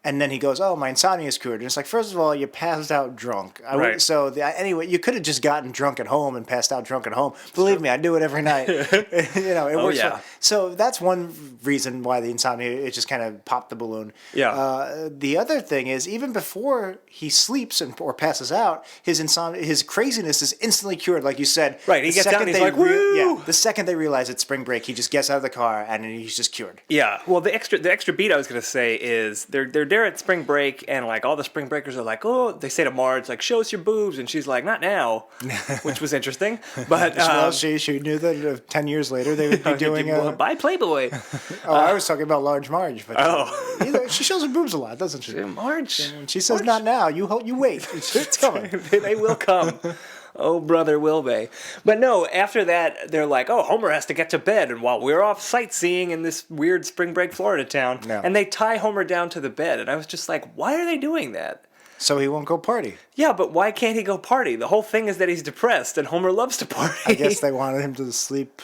And then he goes, "Oh, my insomnia is cured." And it's like, first of all, you passed out drunk. Right. Anyway, you could have just gotten drunk at home and passed out drunk at home. Believe me, I do it every night. It works. yeah. So that's one reason why the insomnia, it just kind of popped the balloon. Yeah. The other thing is, even before he sleeps or passes out, his craziness is instantly cured, like you said. Right, he The gets out second and he's they like, "Woo!" The second they realize it's spring break, he just gets out of the car and he's just cured. Yeah. Well, the extra beat I was gonna say is they're there at spring break, and like all the spring breakers are like, oh, they say to Marge like, show us your boobs, and she's like, not now, which was interesting. But Well, she knew that 10 years later they would be doing buy Playboy. I was talking about Large Marge, but Oh. she shows her boobs a lot, doesn't she? Marge. And she says, "Not now. You wait. It's coming." They will come. Oh, brother, will they? But no, after that, they're like, oh, Homer has to get to bed, and while we're off sightseeing in this weird spring break Florida town, and they tie Homer down to the bed, and I was just like, why are they doing that? So he won't go party. Yeah, but why can't he go party? The whole thing is that he's depressed, and Homer loves to party. I guess they wanted him to sleep.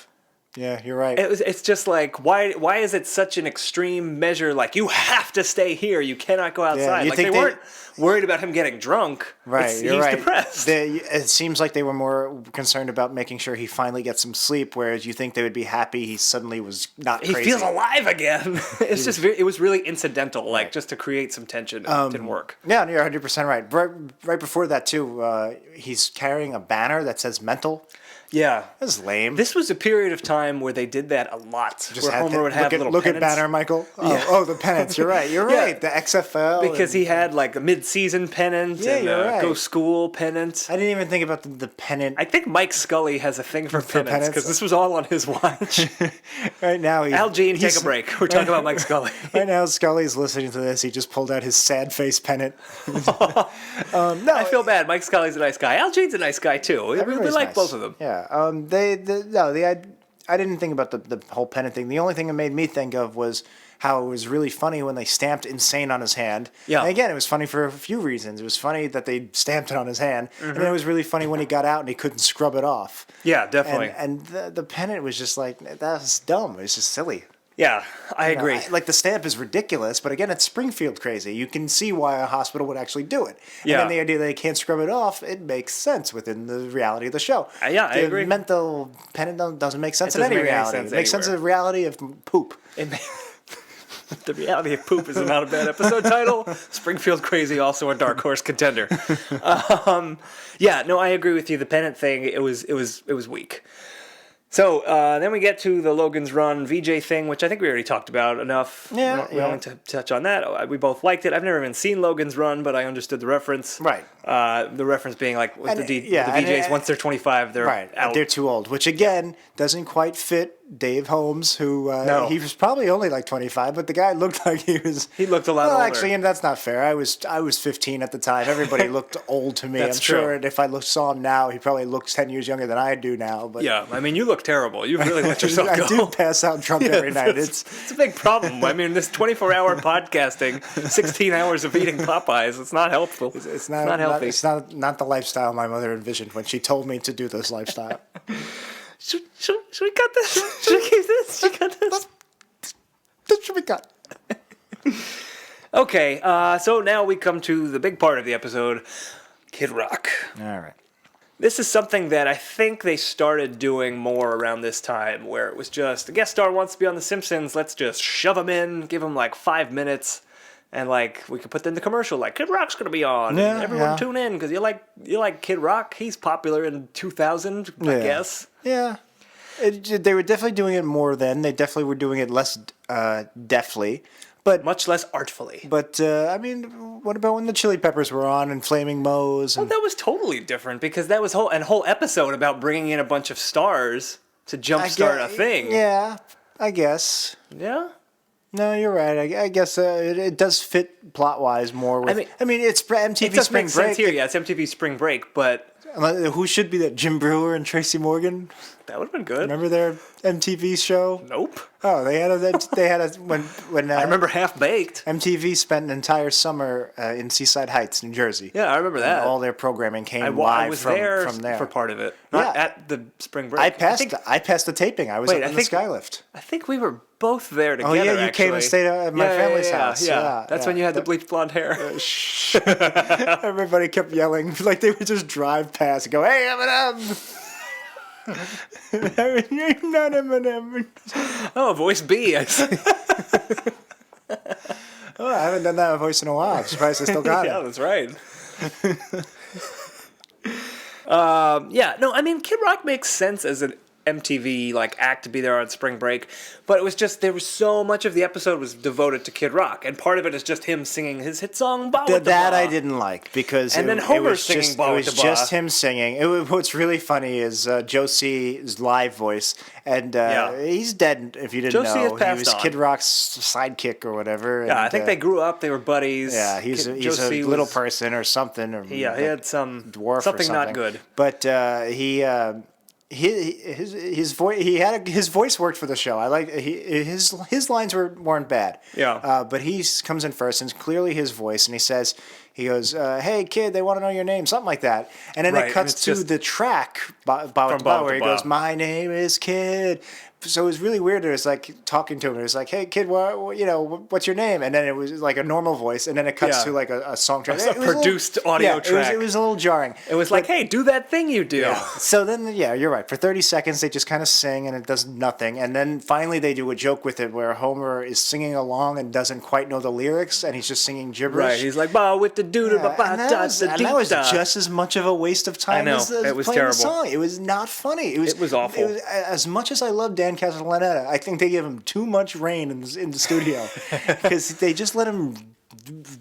Yeah, you're right. It's just like, why is it such an extreme measure? Like, you have to stay here. You cannot go outside. you Like, think they weren't worried about him getting drunk. Right, He's you're right. depressed. It seems like they were more concerned about making sure he finally gets some sleep, whereas you think they would be happy he suddenly was not He crazy. feels alive again. It's just it was really incidental, like just to create some tension. It didn't work. Yeah, you're 100% right. Right before that, too, he's carrying a banner that says mental. Yeah. That's lame. This was a period of time where they did that a lot. Where had Homer would have little look pennants. at banner, Michael. Oh, the pennants. You're right. You're right. The XFL. Because he had like a mid-season pennant and you're right. go school pennant. I didn't even think about the pennant. I think Mike Scully has a thing for pennants pennants? because this was all on his watch. Right now, Al Jean, take a break. We're talking about Mike Scully. Right now, Scully's listening to this. He just pulled out his sad face pennant. I feel bad. Mike Scully's a nice guy. Al Jean's a nice guy too. We Everybody's like nice. both of them. Yeah. I didn't think about the whole pennant thing. The only thing it made me think of was how it was really funny when they stamped insane on his hand. Yeah. And again, it was funny for a few reasons. It was funny that they stamped it on his hand, and then it was really funny when he got out and he couldn't scrub it off. Yeah, definitely. And the pennant was just like, that was dumb. It was just silly. Yeah, I agree. Like the stamp is ridiculous, but again, it's Springfield crazy. You can see why a hospital would actually do it. And Yeah. then the idea that they can't scrub it off, it makes sense within the reality of the show. Yeah, I agree. The mental pennant doesn't make sense It in doesn't any make any reality. sense It makes sense in anywhere. the reality of poop. The reality of poop is not a bad episode title. Springfield Crazy, also a dark horse contender. Yeah, no, I agree with you. The pennant thing, it was weak. So then we get to the Logan's Run VJ thing, which I think we already talked about enough. Yeah, We don't need to touch on that. We both liked it. I've never even seen Logan's Run, but I understood the reference. Right. The reference being like with And, the yeah, VJs, and- once they're 25, they're Right, out. they're too old, which again doesn't quite fit Dave Holmes, who No. he was probably only like 25, but the guy looked like he was. He looked a lot older. Actually, and that's not fair. I was 15 at the time. Everybody looked old to me. That's I'm true. sure if I saw him now, he probably looks 10 years younger than I do now. But Yeah, I mean, you look terrible. You really let yourself go. I do pass out drunk every night. It's a big problem. I mean, this 24-hour podcasting, 16 hours of eating Popeyes, it's not helpful. It's not healthy. It's not the lifestyle my mother envisioned when she told me to do this lifestyle. Should we cut this? Should we keep this? Should we cut this? That should be cut. Okay, so now we come to the big part of the episode, Kid Rock. All right. This is something that I think they started doing more around this time, where it was just, a guest star wants to be on The Simpsons, let's just shove him in, give him like 5 minutes, and like we could put in the commercial, like Kid Rock's gonna be on, Yeah, and everyone yeah. tune in, because you like Kid Rock, he's popular in 2000, I guess. Yeah. They were definitely doing it more then. They definitely were doing it less deftly. But Much less artfully. I mean, what about when the Chili Peppers were on and Flaming Moe's? And, That was totally different, because that was a whole episode about bringing in a bunch of stars to jumpstart a thing. Yeah, I guess. Yeah? No, you're right. I guess it does fit plot-wise more. With, I mean, it's MTV It does Spring make Break. sense here. Yeah, it's MTV Spring Break, but Who should be that? Jim Brewer and Tracy Morgan? that would have been good. Remember their MTV show? Nope. Oh, they had when I remember Half Baked. MTV spent an entire summer in Seaside Heights, New Jersey. Yeah, I remember that. And all their programming came I live was from there there. for part of it. Not Yeah. at the Spring Break. I passed the taping. I was Wait, up I in the think- Skylift. I think we were both there Oh together. yeah, you came and actually. stayed at my family's house. Yeah, that's when you had the bleached blonde hair. Everybody kept yelling like they would just drive past and go, "Hey, Eminem!" You're not Eminem. Oh, voice B. I see. Oh, I haven't done that voice in a while. I'm surprised I still got Yeah, it. that's right. Yeah, no, I mean, Kid Rock makes sense as an MTV like act to be there on Spring Break, but it was just there was so much of the episode was devoted to Kid Rock, and part of it is just him singing his hit song "Ba With the That Ba." I didn't like because And then it Homer was singing just, "Ba it With was the Ba." just him singing. What's really funny is Joe C's live voice, and he's dead. If you didn't Joe C. has know, he passed was on. Kid Rock's sidekick or whatever. Yeah, I and, think they grew up. They were buddies. Yeah, he's Joe a C. little was- person or something. Or Yeah, he had some dwarf or something not something. good. But his voice his voice worked for the show. I like his lines weren't bad. Yeah. But he comes in first, and it's clearly his voice, and he goes, "Hey kid, they want to know your name," something like that, and then Right, it and cuts it's to just- the track From where Ba With he the goes, Ba. "My name is Kid." So it was really weird. It was like talking to him. It was like, "Hey kid, what's your name?" And then it was like a normal voice, and then it cuts Yeah. to like a song track. A It was a little- produced audio yeah, track. It was a little jarring. It was like, hey, do that thing you do. Yeah. So then, yeah, you're right. For 30 seconds, they just kind of sing, and it does nothing. And then finally, they do a joke with it where Homer is singing along and doesn't quite know the lyrics, and he's just singing gibberish. Right, he's like, "Ba with the doo doo Yeah, ba ba and da that was, da and that was dee da." just as much of a waste of time I know. as It was playing terrible. the song. It was not funny. It was awful. As much as I love Dan Castellaneta, I think they give him too much reign in the studio because they just let him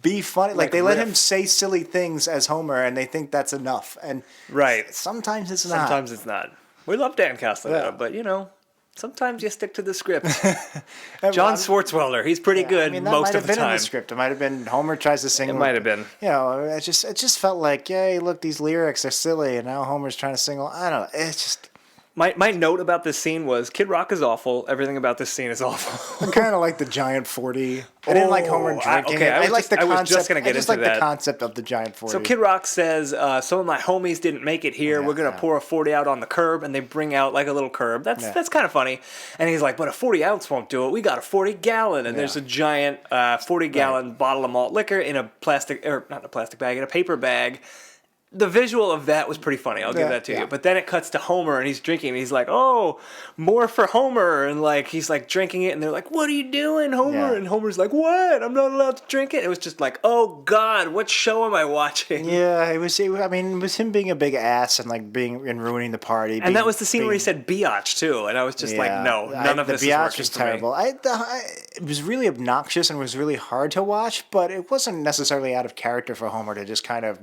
be funny. Like they let riff. him say silly things as Homer, and they think that's enough. And Right. sometimes it's not. Sometimes it's not. We love Dan Castellaneta, Yeah. but sometimes you stick to the script. John Swartzwelder, he's pretty good I mean, that most might of have the been in time. the script. It might have been Homer tries to sing. It might have been. It just felt like, hey, look, these lyrics are silly, and now Homer's trying to sing. I don't know. It's just. My note about this scene was Kid Rock is awful. Everything about this scene is awful. I kind of like the giant 40. I didn't like Homer drinking okay, it. I was like just- the I was concept. just gonna get I just into like that. the concept of the giant 40. So Kid Rock says, some of my homies didn't make it here. We're going to pour a 40 out on the curb, and they bring out like a little curb. That's kind of funny. And he's like, but a 40 ounce won't do it. We got a 40 gallon. And there's a giant 40 gallon bottle of malt liquor in a plastic, or not in a plastic bag, in a paper bag. The visual of that was pretty funny. I'll give that to you. But then it cuts to Homer, and he's drinking. And he's like, "Oh, more for Homer!" And like he's like drinking it, and they're like, "What are you doing, Homer?" Yeah. And Homer's like, "What? I'm not allowed to drink it." It was just like, "Oh God, what show am I watching?" Yeah, it was him being a big ass and like and ruining the party. And that was the scene where he said "biatch" too, and I was just like, "No, none of this is The biatch working was for me." terrible. It was really obnoxious and was really hard to watch, but it wasn't necessarily out of character for Homer to just kind of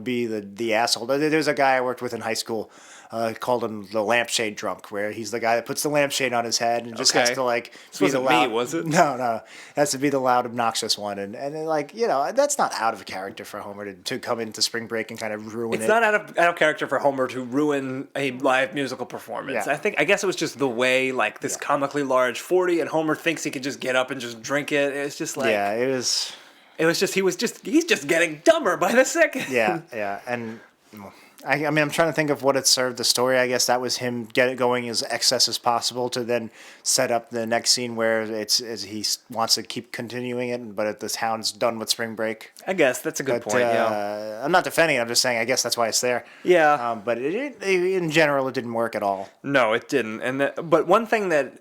be the asshole. There was a guy I worked with in high school called him the lampshade drunk, where he's the guy that puts the lampshade on his head and just Okay. has to like This be wasn't the loud. me, was it? No, has to be the loud, obnoxious one, and like that's not out of character for Homer to come into spring break and kind of ruin it. It's not out of character for Homer to ruin a live musical performance. Yeah. I guess it was just the way like this comically large 40, and Homer thinks he can just get up and just drink it. It's just like Yeah, it was. It was just he's just getting dumber by the second. Yeah, and I mean, I'm trying to think of what it served the story. I guess that was him get it going as excess as possible to then set up the next scene where he wants to keep continuing it, but the town's done with spring break. I guess that's a good point. Yeah. I'm not defending it. I'm just saying I guess that's why it's there. Yeah. But in general, it didn't work at all. No, it didn't. But one thing that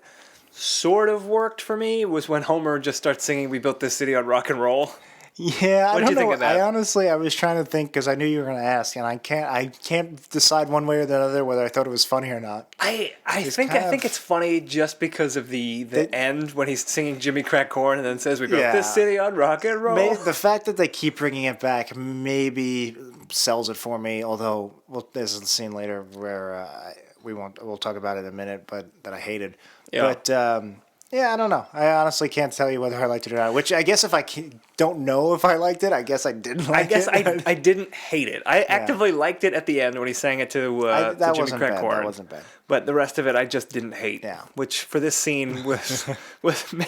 sort of worked for me was when Homer just starts singing "We Built This City on Rock and Roll." Yeah, What I did you don't think know. of that? I honestly, I was trying to think because I knew you were going to ask, and I can't decide one way or the other whether I thought it was funny or not. I think it's funny just because of the end when he's singing Jimmy Crack Corn and then says we built this city on rock and roll. The fact that they keep bringing it back maybe sells it for me. Although, there's a scene later where we'll talk about it in a minute, but that I hated. Yeah. But yeah, I don't know. I honestly can't tell you whether I liked it or not. Which I guess if I don't know if I liked it, I guess I didn't like it. I didn't hate it. I actively liked it at the end when he sang it to Jimmy Crack Corn. That wasn't bad. But the rest of it, I just didn't hate. Yeah. Which for this scene was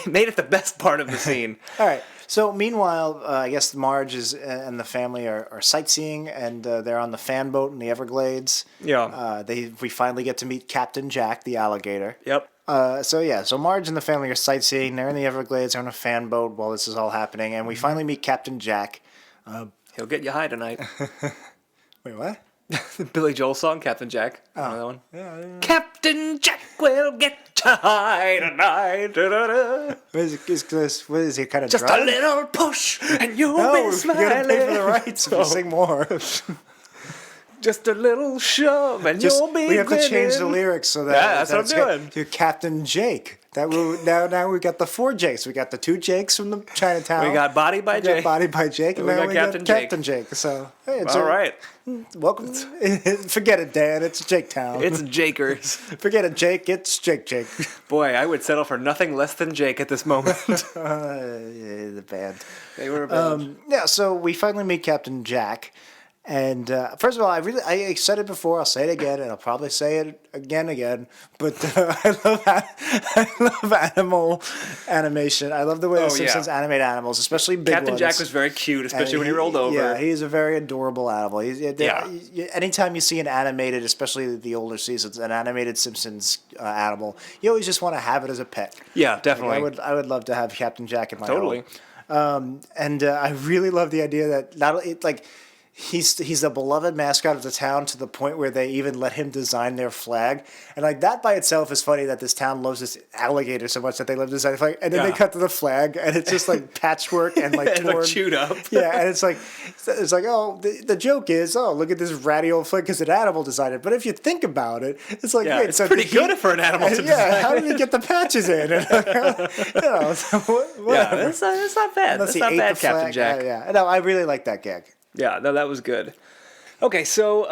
made it the best part of the scene. All right. So meanwhile, I guess Marge and the family are sightseeing, and they're on the fan boat in the Everglades. Yeah. We finally get to meet Captain Jack, the alligator. Yep. So Marge and the family are sightseeing. They're in the Everglades. They're on a fan boat while this is all happening, and we finally meet Captain Jack. He'll get you high tonight. Wait, what? The Billy Joel song, Captain Jack. Another one. Yeah. Captain Jack will get you high tonight. Da-da-da. What is he kind of Just drunk? a little push and you'll No, be you gotta pay for the smiling. rights if you sing more. Just a little shove and you'll be we have to change the grinning. lyrics so that Yeah, that's what I'm doing. To Captain Jake. Now we got the 4 Jakes. We got the 2 Jakes from the Chinatown. We got Body by We got Jake. Body by Jake, and We now got we Captain got Jake. Captain Jake. So hey, All right. welcome. Forget it, Dan. It's Jake Town. It's Jakers. Forget it, Jake. It's Jake. Boy, I would settle for nothing less than Jake at this moment. The band. They were a band. Yeah. So we finally meet Captain Jack. And first of all, I said it before. I'll say it again, and I'll probably say it again. But I love animal animation. I love the way the Simpsons animate animals, especially big Captain ones. Jack was very cute, especially when he rolled over. Yeah, he's a very adorable animal. Anytime you see an animated, especially the older seasons, an animated Simpsons animal, you always just want to have it as a pet. Yeah, definitely. Like, I would love to have Captain Jack in my Totally. home. And I really love the idea that not like. He's a beloved mascot of the town to the point where they even let him design their flag. And like that by itself is funny that this town loves this alligator so much that they love to design a flag. And then they cut to the flag and it's just like patchwork and like and torn. like chewed up. Yeah, and it's like the joke is, look at this ratty old flag because an animal designed it. But if you think about it, it's like wait, it's so pretty good for an animal to design. Yeah, how did he get the patches in? And, whatever. It's not bad. Unless That's he not ate bad, the Captain flag. Jack. Yeah. No, I really like that gag. Yeah, no, that was good. Okay, so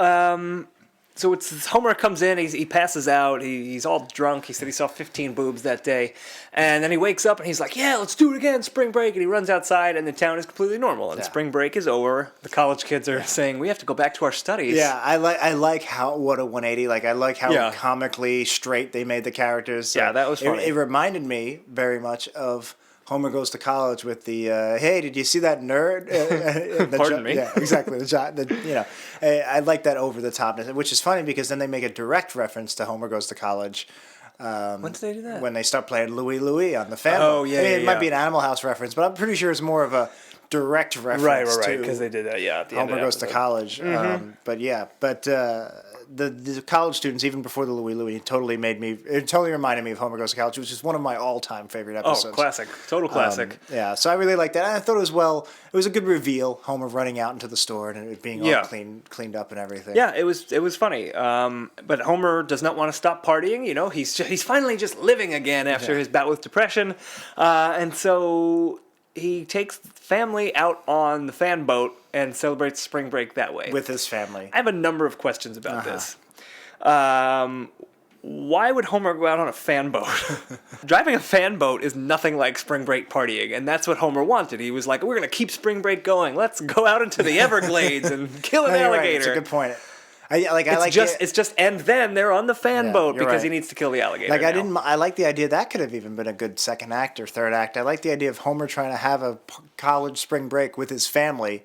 it's Homer comes in, he passes out, he's all drunk. He said he saw 15 boobs that day, and then he wakes up and he's like, "Yeah, let's do it again, spring break." And he runs outside, and the town is completely normal. And spring break is over. The college kids are saying we have to go back to our studies. Yeah, I like what a 180. Like I like how comically straight they made the characters. Yeah, that was funny. It reminded me very much of Homer Goes to College with the hey, did you see that nerd? Pardon me. Yeah, exactly. I like that over the topness, which is funny because then they make a direct reference to Homer Goes to College. When did they do that? When they start playing Louie Louie on the fan. Oh, yeah, it might be an Animal House reference, but I'm pretty sure it's more of a direct reference Right, because they did that. Yeah, at the end Homer of the Goes to episode. College. The college students, even before the Louie Louie, totally reminded me of Homer Goes to College, which is one of my all-time favorite episodes. Oh, classic. Total classic. Yeah, so I really liked that. And I thought it was a good reveal, Homer running out into the store and it being all cleaned up and everything. Yeah, it was funny. But Homer does not want to stop partying. You know, he's finally just living again after his bout with depression, and so he takes family out on the fan boat and celebrates spring break that way With his family. I have a number of questions about this. Why would Homer go out on a fan boat? Driving a fan boat is nothing like spring break partying, and that's what Homer wanted. He was like, we're going to keep spring break going. Let's go out into the Everglades and kill an No, you're alligator. right. It's a good point. And then they're on the fan boat you're because right. he needs to kill the alligator. I like the idea that could have even been a good second act or third act. I like the idea of Homer trying to have a college spring break with his family.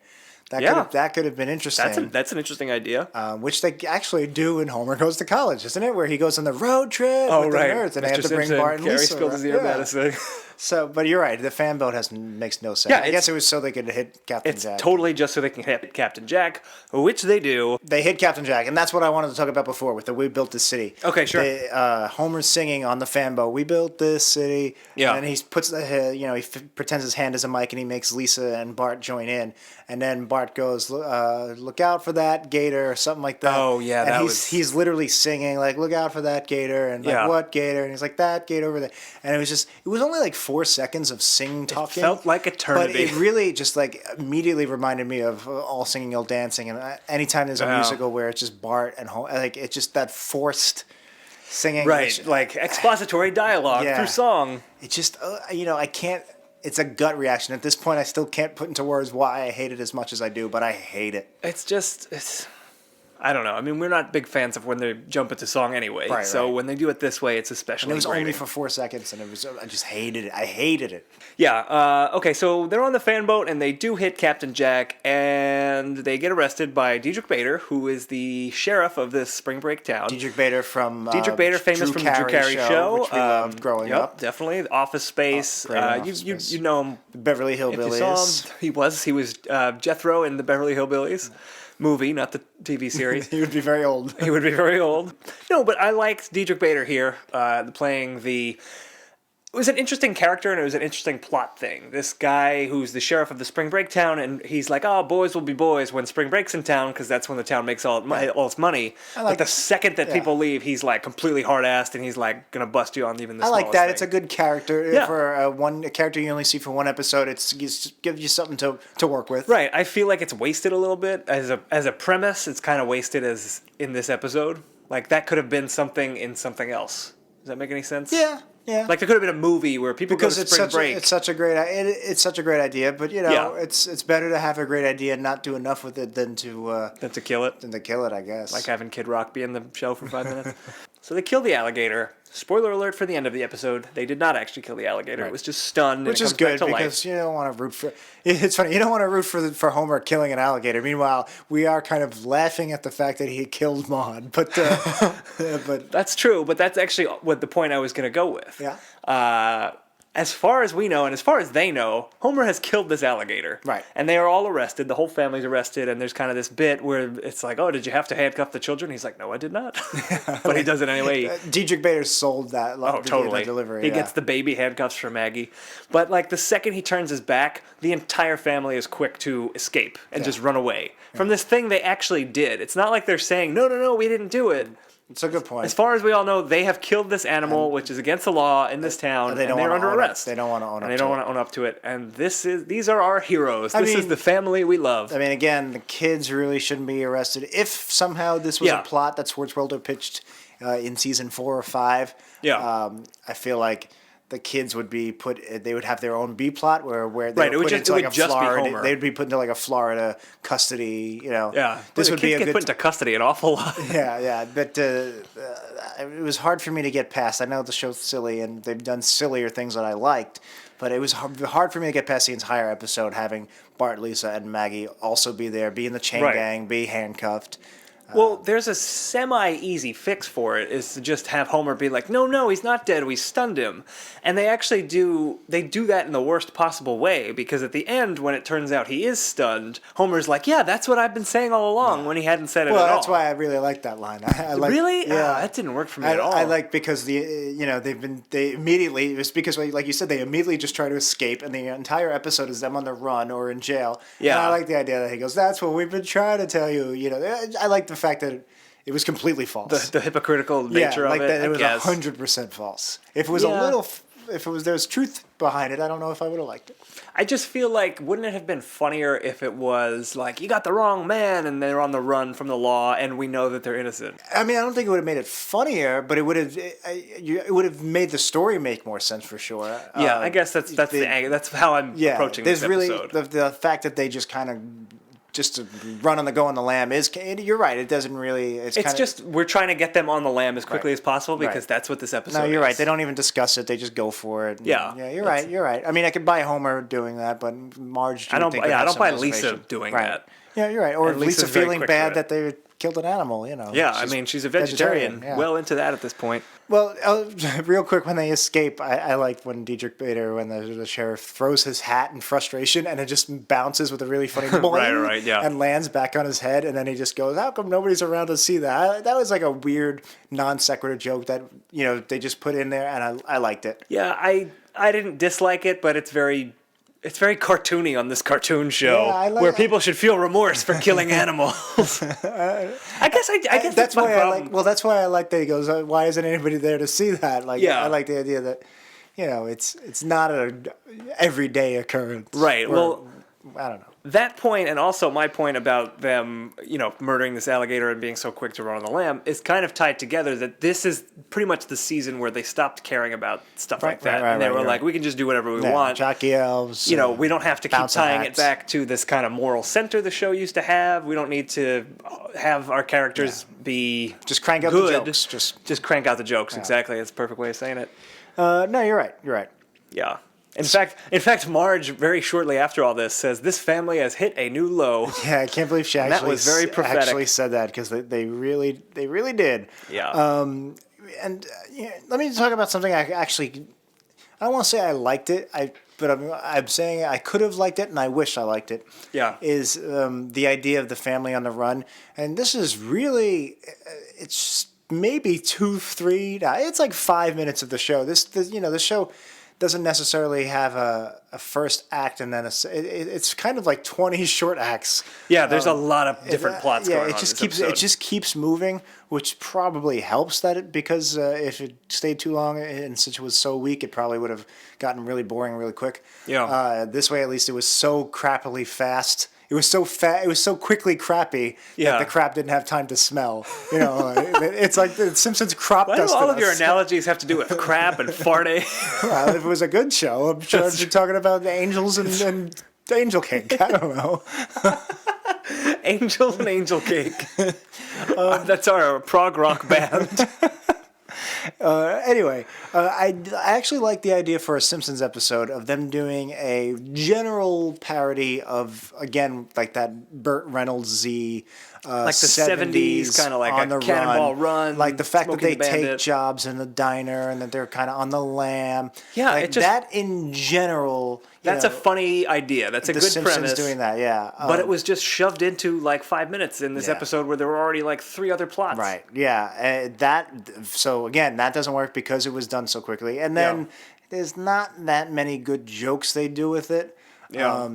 That could have been interesting. That's an interesting idea. Which they actually do in Homer Goes to College, isn't it? Where he goes on the road trip with the nerds, and they have to bring Bart and Gary Lisa. spilled his ear medicine. So, but you're right. The fan boat makes no sense. Yeah, I guess it was so they could hit Captain Jack. It's totally just so they can hit Captain Jack, which they do. They hit Captain Jack, and that's what I wanted to talk about before with the "We Built This City." Okay, sure. Homer's singing on the fan boat, "We built this city." Yeah. And he puts pretends his hand is a mic, and he makes Lisa and Bart join in, and then Bart goes, "Look out for that gator," or something like that. Oh yeah, and he's literally singing like, "Look out for that gator," and like, "What gator?" And he's like, "That gator over there." And it was only like 4 seconds of singing talking. It felt like eternity. But it really just like immediately reminded me of All Singing, All Dancing, and anytime there's a musical where it's just Bart and like it's just that forced singing, right? Like expository dialogue through song. It just I can't. It's a gut reaction at this point. I still can't put into words why I hate it as much as I do, but I hate it. It's. I don't know. I mean, we're not big fans of when they jump into song anyway. Right, so right. when they do it this way, it's especially. And it was grating. only for 4 seconds, and I just hated it. I hated it. Yeah. Okay. So they're on the fan boat, and they do hit Captain Jack, and they get arrested by Diedrich Bader, who is the sheriff of this spring break town. Diedrich Bader, famous from the Drew Carey Show, which we loved growing up. Definitely. Office Space. You know him. The Beverly Hillbillies. If you saw him, he was Jethro in the Beverly Hillbillies. Movie, not the TV series. He would be very old. He would be very old. No, but I liked Diedrich Bader here playing the... It was an interesting character, and it was an interesting plot thing. This guy who's the sheriff of the spring break town, and he's like, oh, boys will be boys when spring break's in town, because that's when the town makes all its money. But the second that people leave, he's like completely hard-assed, and he's like going to bust you on even the smallest I like that. thing. It's a good character. For a character you only see for one episode, it gives you something to work with. Right. I feel like it's wasted a little bit. As a premise, it's kind of wasted as in this episode. Like, that could have been something in something else. Does that make any sense? Yeah. Yeah, like there could have been a movie where people go to spring break. It's such a great idea, but it's better to have a great idea and not do enough with it than to kill it. I guess. Like having Kid Rock be in the show for 5 minutes. So they kill the alligator. Spoiler alert for the end of the episode: they did not actually kill the alligator. Right. It was just stunned, which and is good because you don't want to root for. It's funny, you don't want to root for Homer killing an alligator. Meanwhile, we are kind of laughing at the fact that he killed Maude, but that's true. But that's actually what the point I was going to go with. Yeah. As far as we know, and as far as they know, Homer has killed this alligator. Right. And they are all arrested. The whole family's arrested, and there's kind of this bit where it's like, oh, did you have to handcuff the children? He's like, no, I did not. But he does it anyway. Diedrich Bader sold that. Totally. The delivery. He gets the baby handcuffs for Maggie. But like the second he turns his back, the entire family is quick to escape and just run away from this thing they actually did. It's not like they're saying, no, we didn't do it. It's a good point. As far as we all know, they have killed this animal, which is against the law in this town, and they're under arrest. They don't want to own up to it. And they don't want to own up to it. And these are our heroes. This is the family we love. I mean, again, the kids really shouldn't be arrested. If somehow this was a plot that Swartzwelder pitched in season 4 or 5, I feel like the kids would be they would have their own B plot where they would put into like a Florida. They would be put into like a Florida custody, Yeah. This would be a get put into custody an awful lot. Yeah. But it was hard for me to get past. I know the show's silly and they've done sillier things that I liked, but it was hard for me to get past the entire episode having Bart, Lisa, and Maggie also be there, be in the chain gang, be handcuffed. Well, there's a semi-easy fix for it, is to just have Homer be like, no, he's not dead, we stunned him. And they actually do that in the worst possible way, because at the end, when it turns out he is stunned, Homer's like, yeah, that's what I've been saying all along, when he hadn't said it at all. Well, that's why I really like that line. Really? Yeah. That didn't work for me at all. I like because it was because, like you said, they immediately just try to escape, and the entire episode is them on the run or in jail. Yeah. And I like the idea that he goes, that's what we've been trying to tell you. I like the fact that it was completely false. The hypocritical nature of it. That it was 100% false. If it was a little, if it was there's truth behind it, I don't know if I would have liked it. I just feel like, wouldn't it have been funnier if it was like, you got the wrong man and they're on the run from the law and we know that they're innocent? I mean, I don't think it would have made it funnier, but it would have made the story make more sense for sure. Yeah, I guess that's how I'm approaching this episode. The fact that they just kind of just to run on the go on the lamb is, you're right, it doesn't really, it's just we're trying to get them on the lamb as quickly as possible because that's what this episode is. No, you're right, they don't even discuss it, they just go for it. Yeah, you're right. I mean, I could buy Homer doing that, but Marge, I don't buy Lisa doing that. Yeah, you're right, or Lisa feeling bad that they killed an animal, Yeah, I mean, she's a vegetarian. Well into that at this point. Well, real quick, when they escape, I like when Diedrich Bader, when the sheriff throws his hat in frustration and it just bounces with a really funny boing, right, yeah. and lands back on his head, and then he just goes, how come nobody's around to see that? That was like a weird non sequitur joke that, they just put in there, and I liked it. Yeah, I didn't dislike it, but it's very cartoony on this cartoon show where people should feel remorse for killing animals. I guess that's my problem. That's why I like that he goes, why isn't anybody there to see that? I like the idea that, it's not an everyday occurrence. Right. Well, I don't know. That point, and also my point about them, murdering this alligator and being so quick to run on the lamb, is kind of tied together that this is pretty much the season where they stopped caring about stuff like that. And they were like, we can just do whatever we want. Jockey elves. We don't have to keep tying it back to this kind of moral center the show used to have. We don't need to have our characters be just crank out good. the jokes. Just crank out the jokes, exactly. That's the perfect way of saying it. No, you're right. Yeah. In fact, Marge, very shortly after all this, says, this family has hit a new low. Yeah, I can't believe she that was very prophetic. Actually said that, because they really did. Yeah. And let me talk about something I don't want to say I liked it, but I'm saying I could have liked it, and I wish I liked it. Yeah. Is the idea of the family on the run. And this is really, it's maybe 2-3, it's like 5 minutes of the show. The show doesn't necessarily have a first act and then it's kind of like 20 short acts. Yeah, there's a lot of different plots going on. It just keeps moving, which probably helps because if it stayed too long and since it was so weak, it probably would have gotten really boring really quick. Yeah. This way, at least, it was so crappily fast. It was so fat. It was so quickly crappy that the crap didn't have time to smell. It's like the Simpsons crop dusted us. Why do all of your analogies have to do with crap and farting? Well, if it was a good show, I'm sure you're talking about the angels and angel cake. I don't know. Angels and Angel Cake. That's our prog rock band. Anyway, I actually like the idea for a Simpsons episode of them doing a general parody of, again, like that Burt Reynolds-y like the 70s, kind of like on a Cannonball Run. Like the fact that they Bandit. take jobs in the diner and that they're kind of on the lam. Yeah, like that in general. That's a funny idea. That's a good Simpsons premise. Doing that, yeah. But it was just shoved into like 5 minutes in this episode where there were already like 3 other plots. Right, yeah. So again, that doesn't work because it was done so quickly. And then there's not that many good jokes they do with it. Yeah.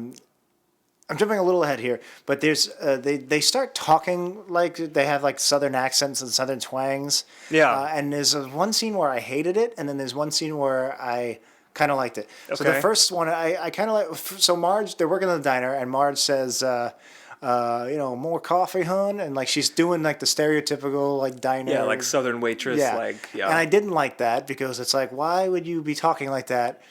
I'm jumping a little ahead here, but there's they start talking like they have like southern accents and southern twangs. Yeah. And there's one scene where I hated it, and then there's one scene where I kind of liked it. Okay. So the first one I kind of like. So Marge, they're working in the diner, and Marge says, more coffee, hun, and like she's doing like the stereotypical like diner. Yeah, like southern waitress. And I didn't like that because it's like, why would you be talking like that?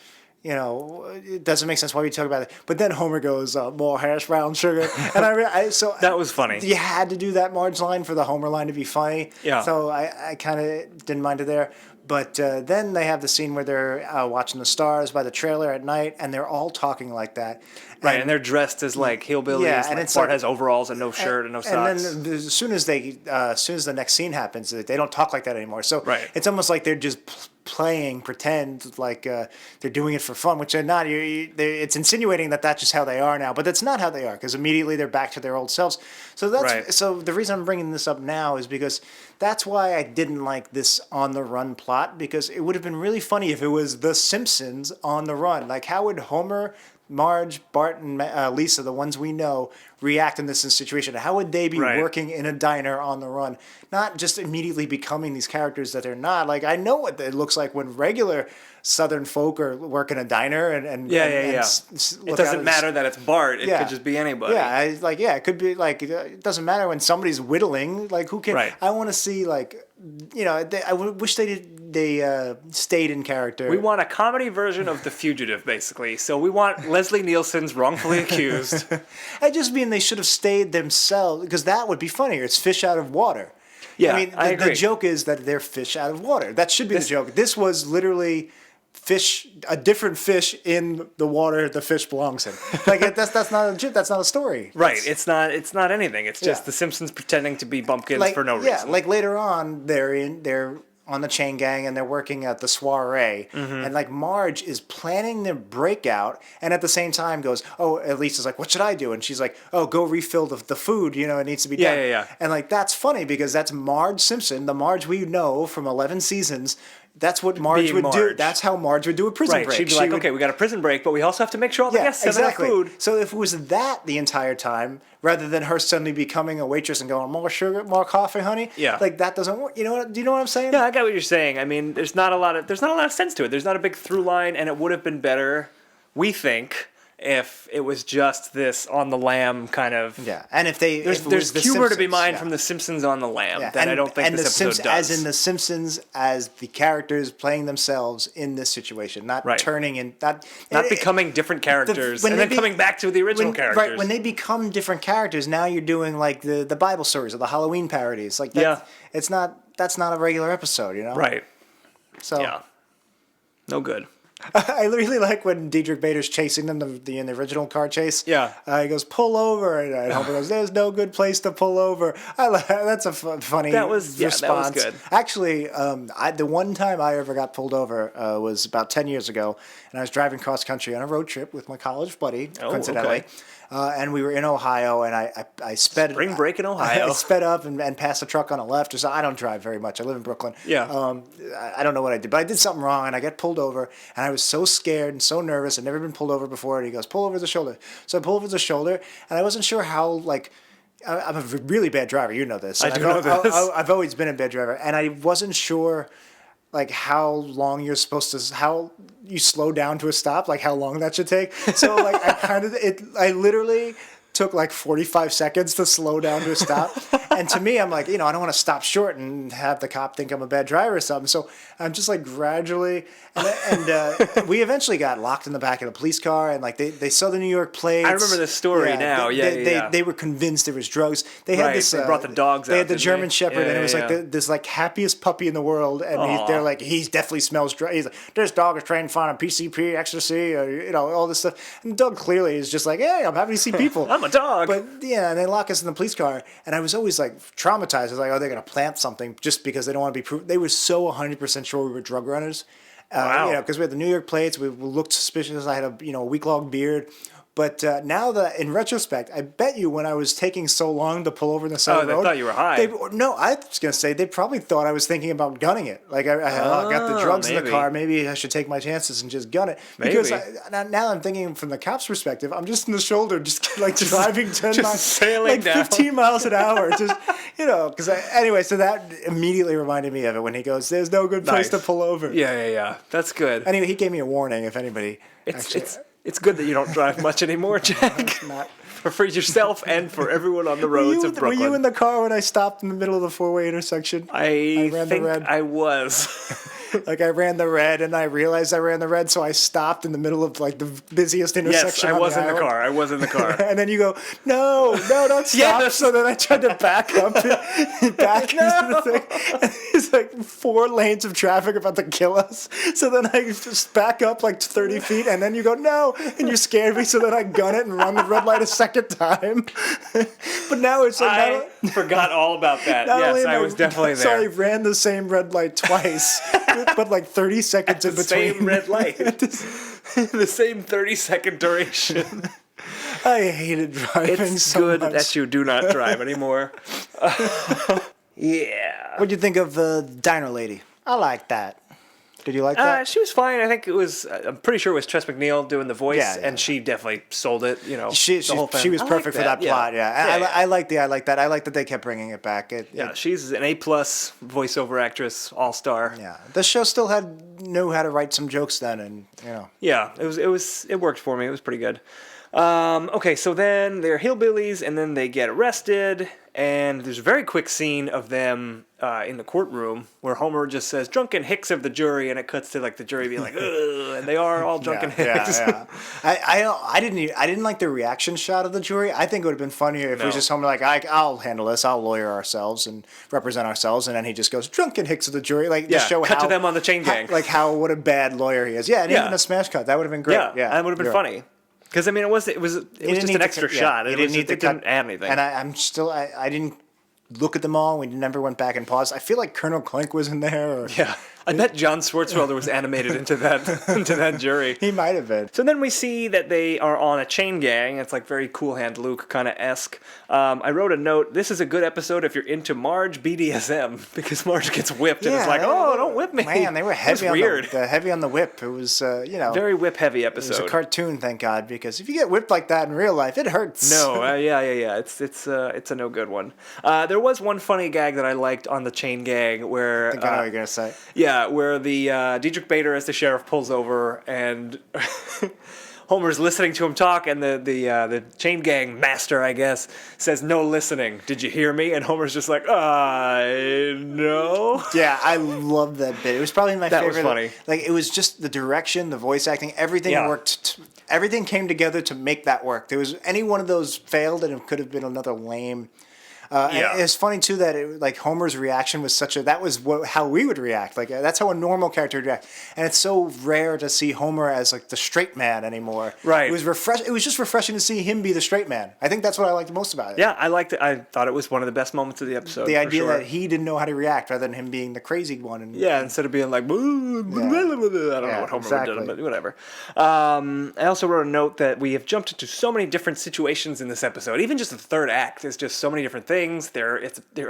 It doesn't make sense. Why would you talk about it? But then Homer goes, more hash brown sugar. And so that was funny. You had to do that Marge line for the Homer line to be funny. Yeah. So I kind of didn't mind it there. But then they have the scene where they're watching the stars by the trailer at night, and they're all talking like that. Right, and they're dressed as like hillbillies. Yeah, and like it's Bart like, has overalls and no shirt and no socks. And then as soon as the next scene happens, they don't talk like that anymore. So it's almost like they're just playing pretend like they're doing it for fun, which they're not. It's insinuating that that's just how they are now, but that's not how they are because immediately they're back to their old selves. So so the reason I'm bringing this up now is because that's why I didn't like this on the run plot, because it would have been really funny if it was The Simpsons on the run. Like, how would Homer Marge, Bart, and Lisa, the ones we know, react in this situation? How would they be working in a diner on the run? Not just immediately becoming these characters that they're not. Like, I know what it looks like when regular Southern folk are working a diner and It doesn't matter that it's Bart. It could just be anybody. Yeah, it could be like, it doesn't matter when somebody's whittling. Like, who can? Right. I want to see, like, I wish they stayed in character. We want a comedy version of The Fugitive, basically. So we want Leslie Nielsen's Wrongfully Accused. I just mean they should have stayed themselves, because that would be funnier. It's fish out of water. Yeah, I mean, I agree. The joke is that they're fish out of water. That should be the joke. This was literally a different fish in the water the fish belongs in. Like, that's not a joke. That's not a story. Right. It's not anything. It's just the Simpsons pretending to be bumpkins for no reason. Yeah, like later on, they're on the chain gang and they're working at the soiree, and like Marge is planning their breakout, and at the same time goes, "Oh," Lisa's like, "What should I do?" And she's like, "Oh, go refill the food. It needs to be done." Yeah. And like, that's funny because that's Marge Simpson, the Marge we know from 11 seasons. That's what Marge would do. That's how Marge would do a prison break. She'd be like, okay, we got a prison break, but we also have to make sure all the guests have enough food. So if it was that the entire time, rather than her suddenly becoming a waitress and going, more sugar, more coffee, honey, like that doesn't work. Do you know what I'm saying? Yeah, I get what you're saying. I mean, there's not a lot of sense to it. There's not a big through line, and it would have been better, we think, if it was just this on the lam kind of. Yeah, and if there's humor to be mined from the Simpsons on the lam that I don't think this episode does. As in the Simpsons, as the characters playing themselves in this situation, not turning in not becoming different characters and then coming back to the original characters. Right, when they become different characters, now you're doing like the Bible stories or the Halloween parodies. Like that's not a regular episode, Right. So no good. I really like when Diedrich Bader's chasing them in the original car chase. Yeah. He goes, pull over. And Homer goes, there's no good place to pull over. That's a funny response. That was good. Actually, the one time I ever got pulled over was about 10 years ago. And I was driving cross country on a road trip with my college buddy, coincidentally. Okay. And we were in Ohio, and I sped... Spring break in Ohio. I sped up and passed a truck on the left. Or so. I don't drive very much. I live in Brooklyn. Yeah. I don't know what I did, but I did something wrong, and I got pulled over, and I was so scared and so nervous. I'd never been pulled over before, and he goes, pull over the shoulder. So I pulled over the shoulder, and I wasn't sure how, like... I'm a really bad driver. You know this. I do know this. I've always been a bad driver, and I wasn't sure... like how long you're supposed to, how you slow down to a stop, like how long that should take. So like I literally took like 45 seconds to slow down to a stop. And to me, I'm like, I don't want to stop short and have the cop think I'm a bad driver or something. So I'm just like gradually, and we eventually got locked in the back of the police car, and like they saw the New York plates. I remember this story now. They were convinced there was drugs. They had this. They brought the dogs out. They had the German Shepherd, and it was like this like happiest puppy in the world. And they're like, he definitely smells drugs. He's like, this dog is trained fine on PCP, ecstasy, all this stuff. And the dog clearly is just like, hey, I'm happy to see people. I'm a dog. But and they lock us in the police car, and I was always like traumatized. I was like, oh, they're gonna plant something just because they don't want to be proved. They were so 100% sure we were drug runners. Wow. Because we had the New York plates, we looked suspicious. I had a week-long beard. But now that, in retrospect, I bet you when I was taking so long to pull over in the side of the road... Oh, they thought you were high. No, I was going to say, they probably thought I was thinking about gunning it. Like, I got the drugs in the car, maybe I should take my chances and just gun it. Because now I'm thinking from the cop's perspective, I'm just in the shoulder, just like driving 10 miles... sailing like down. 15 miles an hour. Just, because anyway, so that immediately reminded me of it when he goes, there's no good place to pull over. Yeah. That's good. Anyway, he gave me a warning if anybody... It's good that you don't drive much anymore, Jack. For yourself and for everyone on the roads of Brooklyn. Were you in the car when I stopped in the middle of the four-way intersection? I ran the red. I was. Like I ran the red and I realized I ran the red, so I stopped in the middle of like the busiest intersection. Yes, I was in the car. I was in the car. And then you go, no, don't stop. Yes. So then I tried to back up into the thing. And there's like 4 lanes of traffic about to kill us. So then I just back up like 30 feet, and then you go, no, and you scared me. So then I gun it and run the red light a second time. But now it's like I forgot all about that. Yes, I was definitely there. So I ran the same red light twice. But like 30 seconds in between. Same red light. The same 30-second duration. I hated driving so much. It's good that you do not drive anymore. Yeah. What'd you think of Diner Lady? I like that. Did you like that? She was fine. I think it was. I'm pretty sure it was Tress MacNeille doing the voice, Yeah, yeah. and she definitely sold it. You know, She the whole thing. was I like perfect for that plot. Yeah, Yeah. I like that. I like that they kept bringing it back. Yeah, she's an A+ voiceover actress, all star. Yeah, the show still knew how to write some jokes then, and you know. Yeah, it worked for me. It was pretty good. Okay, so then they're hillbillies, and then they get arrested, and there's a very quick scene of them in the courtroom where Homer just says "drunken hicks of the jury," and it cuts to like the jury being like, "Ugh," and they are all drunken hicks. Yeah. I didn't like the reaction shot of the jury. I think it would have been funnier if it was just Homer like, I'll handle this. I'll lawyer ourselves and represent ourselves, and then he just goes drunken hicks of the jury, like to show cut how to them on the chain gang, what a bad lawyer he is. Yeah, and even a smash cut that would have been great. Yeah, that would have been funny. Because I mean, it was just an extra shot. It didn't add anything. And I didn't look at them all. We never went back and paused. I feel like Colonel Clink was in there. Yeah, I bet John Swartzwelder was animated into that jury. He might have been. So then we see that they are on a chain gang. It's like very Cool Hand Luke kind of esque. I wrote a note. This is a good episode if you're into Marge BDSM because Marge gets whipped and it's like, don't whip me. Man, they were heavy heavy on the whip. It was very whip heavy episode. It was a cartoon, thank God, because if you get whipped like that in real life, it hurts. No, yeah. It's a no good one. There was one funny gag that I liked on the chain gang where I think I know what you're gonna say. Yeah, where the Diedrich Bader as the sheriff pulls over and Homer's listening to him talk, and the chain gang master, I guess, says, "No listening. Did you hear me?" And Homer's just like, no. Yeah, I love that bit. It was probably my favorite. That was funny. Like, it was just the direction, the voice acting, everything worked. Everything came together to make that work. There was any one of those failed, and it could have been another lame. And it's funny too that Homer's reaction was that was how we would react. Like that's how a normal character would react. And it's so rare to see Homer as like the straight man anymore. Right. It was It was just refreshing to see him be the straight man. I think that's what I liked most about it. Yeah, I liked it. I thought it was one of the best moments of the episode. The idea that he didn't know how to react, rather than him being the crazy one. Instead of being like, I don't know what Homer would do, but whatever. I also wrote a note that we have jumped into so many different situations in this episode. Even just the third act is just so many different things. They're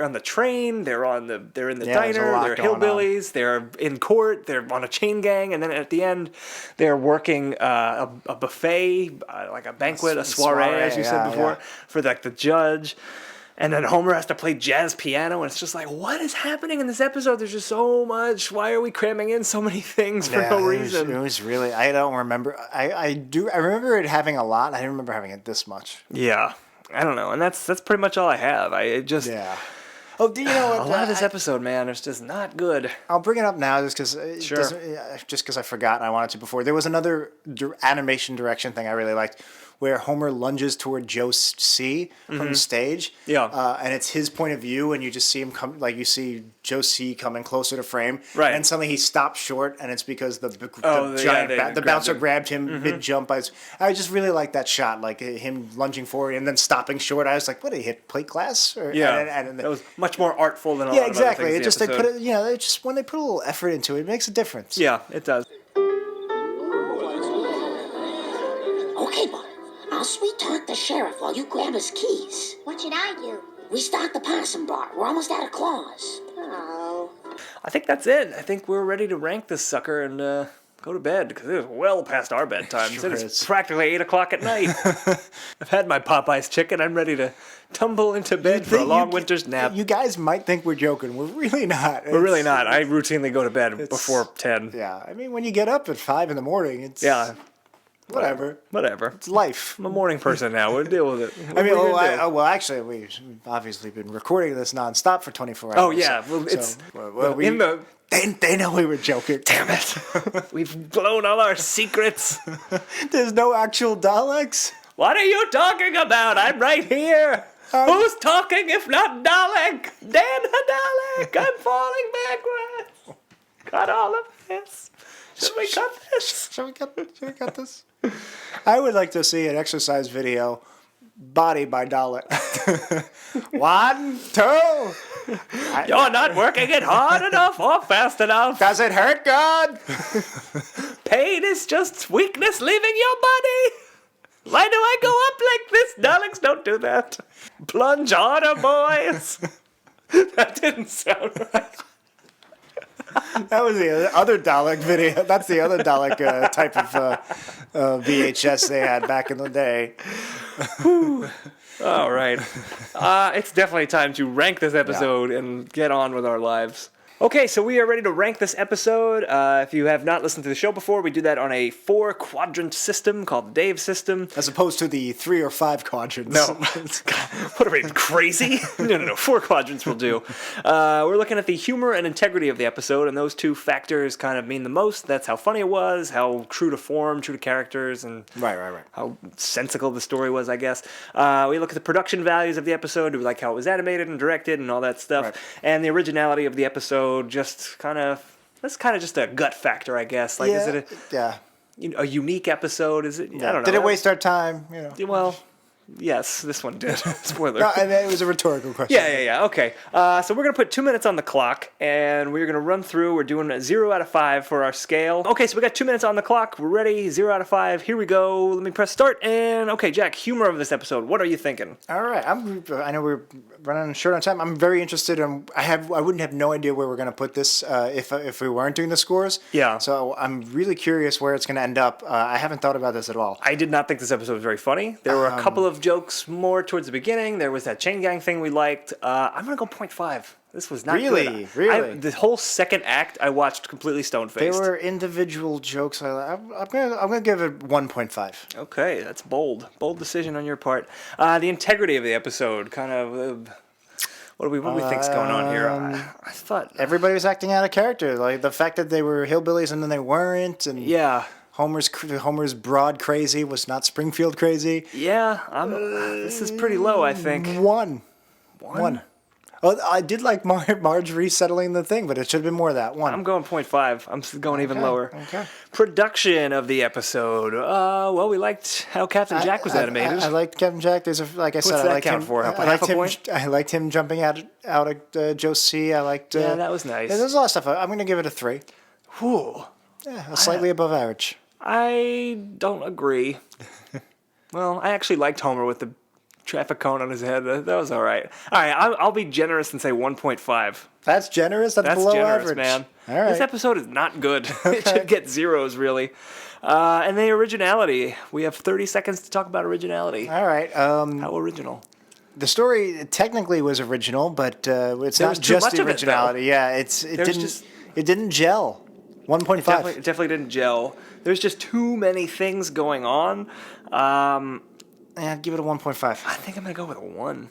on the train. They're in the diner. They're hillbillies. They're in court. They're on a chain gang, and then at the end, they're working a buffet, like a banquet, a soiree, as you said before, for like the judge. And then Homer has to play jazz piano, and it's just like, what is happening in this episode? There's just so much. Why are we cramming in so many things for no reason? It was really. I don't remember. I remember it having a lot. I didn't remember having it this much. Yeah. I don't know, and that's pretty much all I have. Oh, do you know what? A lot of this episode, man, it's just not good. I'll bring it up now just because I forgot and I wanted to before. There was another animation direction thing I really liked, where Homer lunges toward Joe C from stage. Yeah. And it's his point of view, and you just see him come, like you see Joe C coming closer to frame. Right. And suddenly he stops short, and it's because the bouncer grabbed him mid-jump. I just really like that shot, like him lunging forward and then stopping short. I was like, what, did he hit plate glass? And that was much more artful than a lot of exactly. other things. It just, they put it, they just, when they put a little effort into it, it makes a difference. Yeah, it does. Okay, bud. I'll sweet talk the sheriff while you grab his keys. What should I do? Restock the possum bar. We're almost out of claws. Oh. I think that's it. I think we're ready to rank this sucker and go to bed, because it is well past our bedtime. It's practically 8 o'clock at night. I've had my Popeye's chicken. I'm ready to tumble into bed for a long winter's nap. You guys might think we're joking. We're really not. We're really not. I routinely go to bed before 10. Yeah, I mean, when you get up at 5 in the morning, it's... Yeah. Whatever. It's life. I'm a morning person now. We'll deal with it. Actually, we've obviously been recording this nonstop for 24 hours. Oh, yeah. They know we were joking. Damn it. We've blown all our secrets. There's no actual Daleks? What are you talking about? I'm right here. Who's talking if not Dalek? Dan Dalek. I'm falling backwards. Got all of this. Should we cut this? Should we cut this? I would like to see an exercise video, body by Dalek. 1, 2. You're not working it hard enough or fast enough. Does it hurt, God? Pain is just weakness leaving your body. Why do I go up like this? Daleks don't do that. Plunge harder, boys. That didn't sound right. That was the other Dalek video. That's the other Dalek type of VHS they had back in the day. All right. It's definitely time to rank this episode and get on with our lives. Okay, so we are ready to rank this episode. If you have not listened to the show before, we do that on a 4-quadrant system called the Dave system. As opposed to the 3 or 5 quadrants. No. What are we, crazy? No. 4 quadrants will do. We're looking at the humor and integrity of the episode, and those two factors kind of mean the most. That's how funny it was, how true to form, true to characters, and Right. how sensical the story was, I guess. We look at the production values of the episode. We like how it was animated and directed and all that stuff. Right. And the originality of the episode, that's kind of just a gut factor, I guess. Like, is it a unique episode? Is it? I don't know. Did it waste our time? Well, yes, this one did. Spoiler. No, I mean, it was a rhetorical question. Yeah. Okay. So we're going to put 2 minutes on the clock, and we're going to run through. We're doing a 0 out of 5 for our scale. Okay, so we got 2 minutes on the clock. We're ready. 0 out of 5. Here we go. Let me press start. And, okay, Jack, humor of this episode. What are you thinking? All right. I know we're running short on time. I'm very interested. I wouldn't have no idea where we're going to put this if we weren't doing the scores. Yeah. So I'm really curious where it's going to end up. I haven't thought about this at all. I did not think this episode was very funny. There were a couple of jokes more towards the beginning. There was that chain gang thing we liked. I'm going to go 0.5. This was not good. Really? The whole second act I watched completely stone-faced. They were individual jokes. I'm gonna give it 1.5. Okay, that's bold. Bold decision on your part. The integrity of the episode, kind of... what do we think's going on here? I thought... Everybody was acting out of character. Like, the fact that they were hillbillies and then they weren't. And Yeah. Homer's broad crazy was not Springfield crazy. Yeah, this is pretty low, I think. One. Oh, I did like Marge resettling the thing, but it should have been more of that. 1. I'm going 0.5. I'm going even lower. Okay. Production of the episode. Well, we liked how Captain Jack was animated. I liked Captain Jack. Like I said, What's I that liked count him. for? I liked him jumping out of Joe C. I liked. Yeah, that was nice. There's a lot of stuff. I'm going to give it a 3. Whew. Yeah, slightly above average. I don't agree. Well, I actually liked Homer with the traffic cone on his head. That was all right. All right, I'll be generous and say 1.5. That's generous. That's below generous, average, man. All right. This episode is not good. It should get zeros, really. And the originality. We have 30 seconds to talk about originality. All right. How original? The story technically was original, but it's There not was too just much the of it, though. originality. Yeah, it didn't gel. 1.5. It definitely didn't gel. There's just too many things going on. Yeah, I'd give it a 1.5. I think I'm going to go with a 1.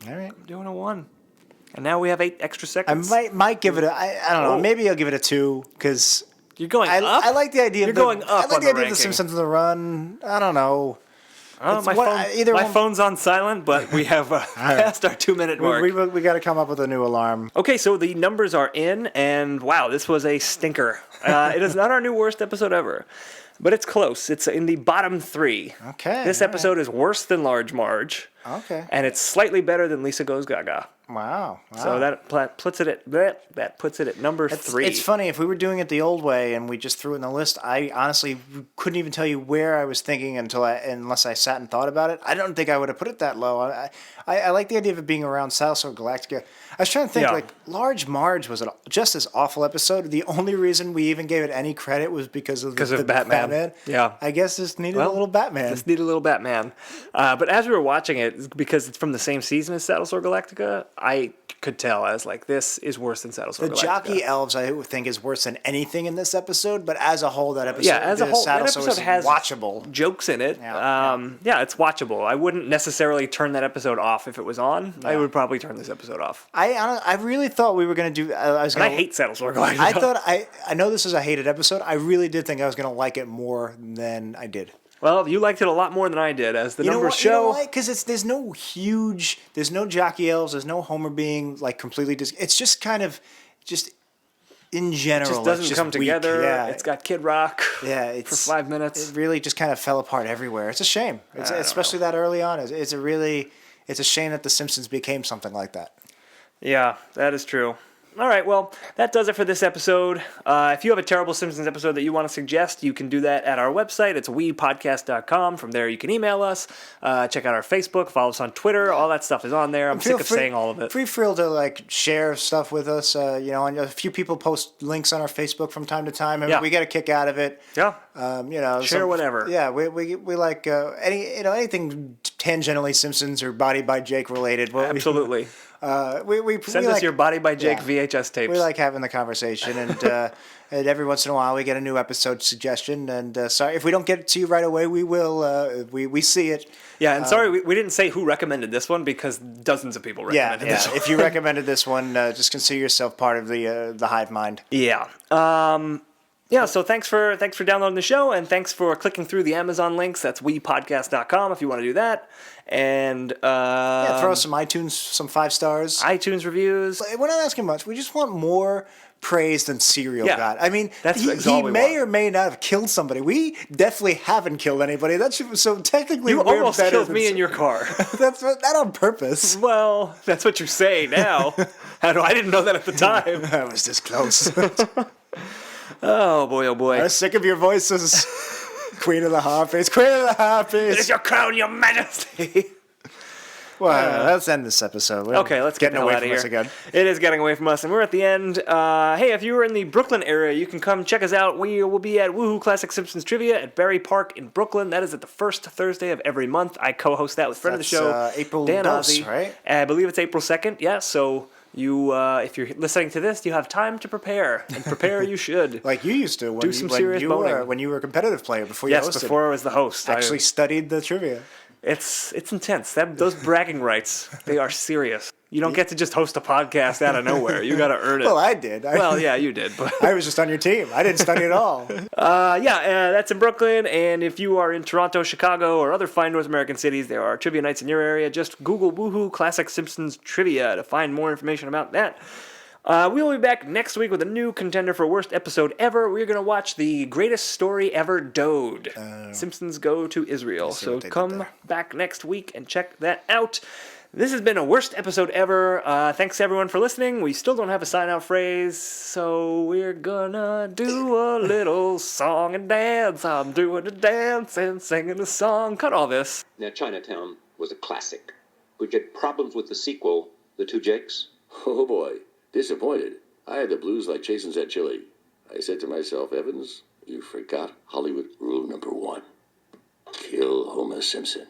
All right. I'm doing a 1. And now we have 8 extra I seconds. might give it I don't know. Oh. Maybe I'll give it a 2 because You're going up? I like the idea. You're going up I like on the the idea of the ranking. Simpsons on the Run. I don't know. Oh, my one- phone's on silent, but we have passed our 2-minute mark. We got to come up with a new alarm. Okay, so the numbers are in, and wow, this was a stinker. It is not our new worst episode ever, but it's close. It's in the bottom 3. Okay. This episode is worse than Large Marge. Okay. And it's slightly better than Lisa Goes Gaga. Wow. So that puts it at number 3. It's funny, if we were doing it the old way and we just threw it in the list, I honestly couldn't even tell you where I was thinking unless I sat and thought about it. I don't think I would have put it that low. I like the idea of it being around Battlestar Galactica. I was trying to think, Yeah. like, Large Marge was just as awful episode. The only reason we even gave it any credit was because of Batman. Yeah. I guess this needed a little Batman. Just need a little Batman. But as we were watching it, because it's from the same season as Battlestar Galactica, I could tell. I was like, this is worse than Battlestar Galactica. The jockey elves, I think, is worse than anything in this episode. But as a whole, that episode, that episode has watchable jokes in it. Yeah. It's watchable. I wouldn't necessarily turn that episode off if it was on. I would probably turn this episode off. I really thought we were going to do. I hate Battlestar Galactica. I know this is a hated episode. I really did think I was going to like it more than I did. Well, you liked it a lot more than I did, as the numbers show. You know why? Because there's no jockey elves, there's no Homer being like completely. It's just kind of in general. It just doesn't come together. Yeah. It's got Kid Rock. Yeah, for 5 minutes. It really just kind of fell apart everywhere. It's a shame, especially that early on. It's a shame that The Simpsons became something like that. Yeah, that is true. All right, well, that does it for this episode. If you have a terrible Simpsons episode that you want to suggest, you can do that at our website. It's wepodcast.com. From there, you can email us, check out our Facebook, follow us on Twitter. All that stuff is on there. I'm sick of saying all of it. Feel free to share stuff with us. And a few people post links on our Facebook from time to time, and we get a kick out of it. Yeah. Share whatever. Yeah, we like anything tangentially Simpsons or Body by Jake related. Absolutely. Send us your Body by Jake VHS tapes. We like having the conversation, and every once in a while we get a new episode suggestion. And sorry if we don't get it to you right away, we will. We see it. Yeah, and sorry we didn't say who recommended this one because dozens of people recommended this one. If you recommended this one, just consider yourself part of the hive mind. Yeah. So thanks for downloading the show, and thanks for clicking through the Amazon links. That's wepodcast.com if you want to do that. And throw us some iTunes, some 5 stars. iTunes reviews. We're not asking much. We just want more praise than Serial got. I mean, he may or may not have killed somebody. We definitely haven't killed anybody. So technically, you almost killed me in your car. That's not on purpose. Well, that's what you're saying now. I didn't know that at the time. I was this close. Oh boy. I'm sick of your voices. Queen of the Harpies. Queen of the Harpies. It is your crown, your majesty. Well, let's end this episode. Let's get away out from of us here. again. It is getting away from us, and we're at the end. Hey, if you were in the Brooklyn area, you can come check us out. We will be at Woohoo Classic Simpsons Trivia at Berry Park in Brooklyn. That is at the first Thursday of every month. I co-host that with friend of the show, April Dan 2, Ozzie. right? I believe it's April 2nd. Yeah, so you, if you're listening to this, you have time to prepare, and prepare you should. Like you used to Do some serious boning. When you were a competitive player before you hosted. Yes, before I was the host. Actually studied the trivia. It's intense. Those bragging rights, they are serious. You don't get to just host a podcast out of nowhere. You got to earn it. Well, I did. Yeah, you did. But I was just on your team. I didn't study at all. That's in Brooklyn. And if you are in Toronto, Chicago, or other fine North American cities, there are trivia nights in your area. Just Google Woohoo Classic Simpsons Trivia to find more information about that. We will be back next week with a new contender for worst episode ever. We're going to watch the greatest story ever, Dode. Simpsons Go to Israel. So come back next week and check that out. This has been a worst episode ever. Thanks everyone for listening. We still don't have a sign-out phrase, so we're gonna do a little song and dance. I'm doing a dance and singing a song. Cut all this. Now, Chinatown was a classic. We get problems with the sequel, The Two Jakes. Oh boy, disappointed. I had the blues like Jason's at Chili. I said to myself, Evans, you forgot Hollywood rule number 1. Kill Homer Simpson.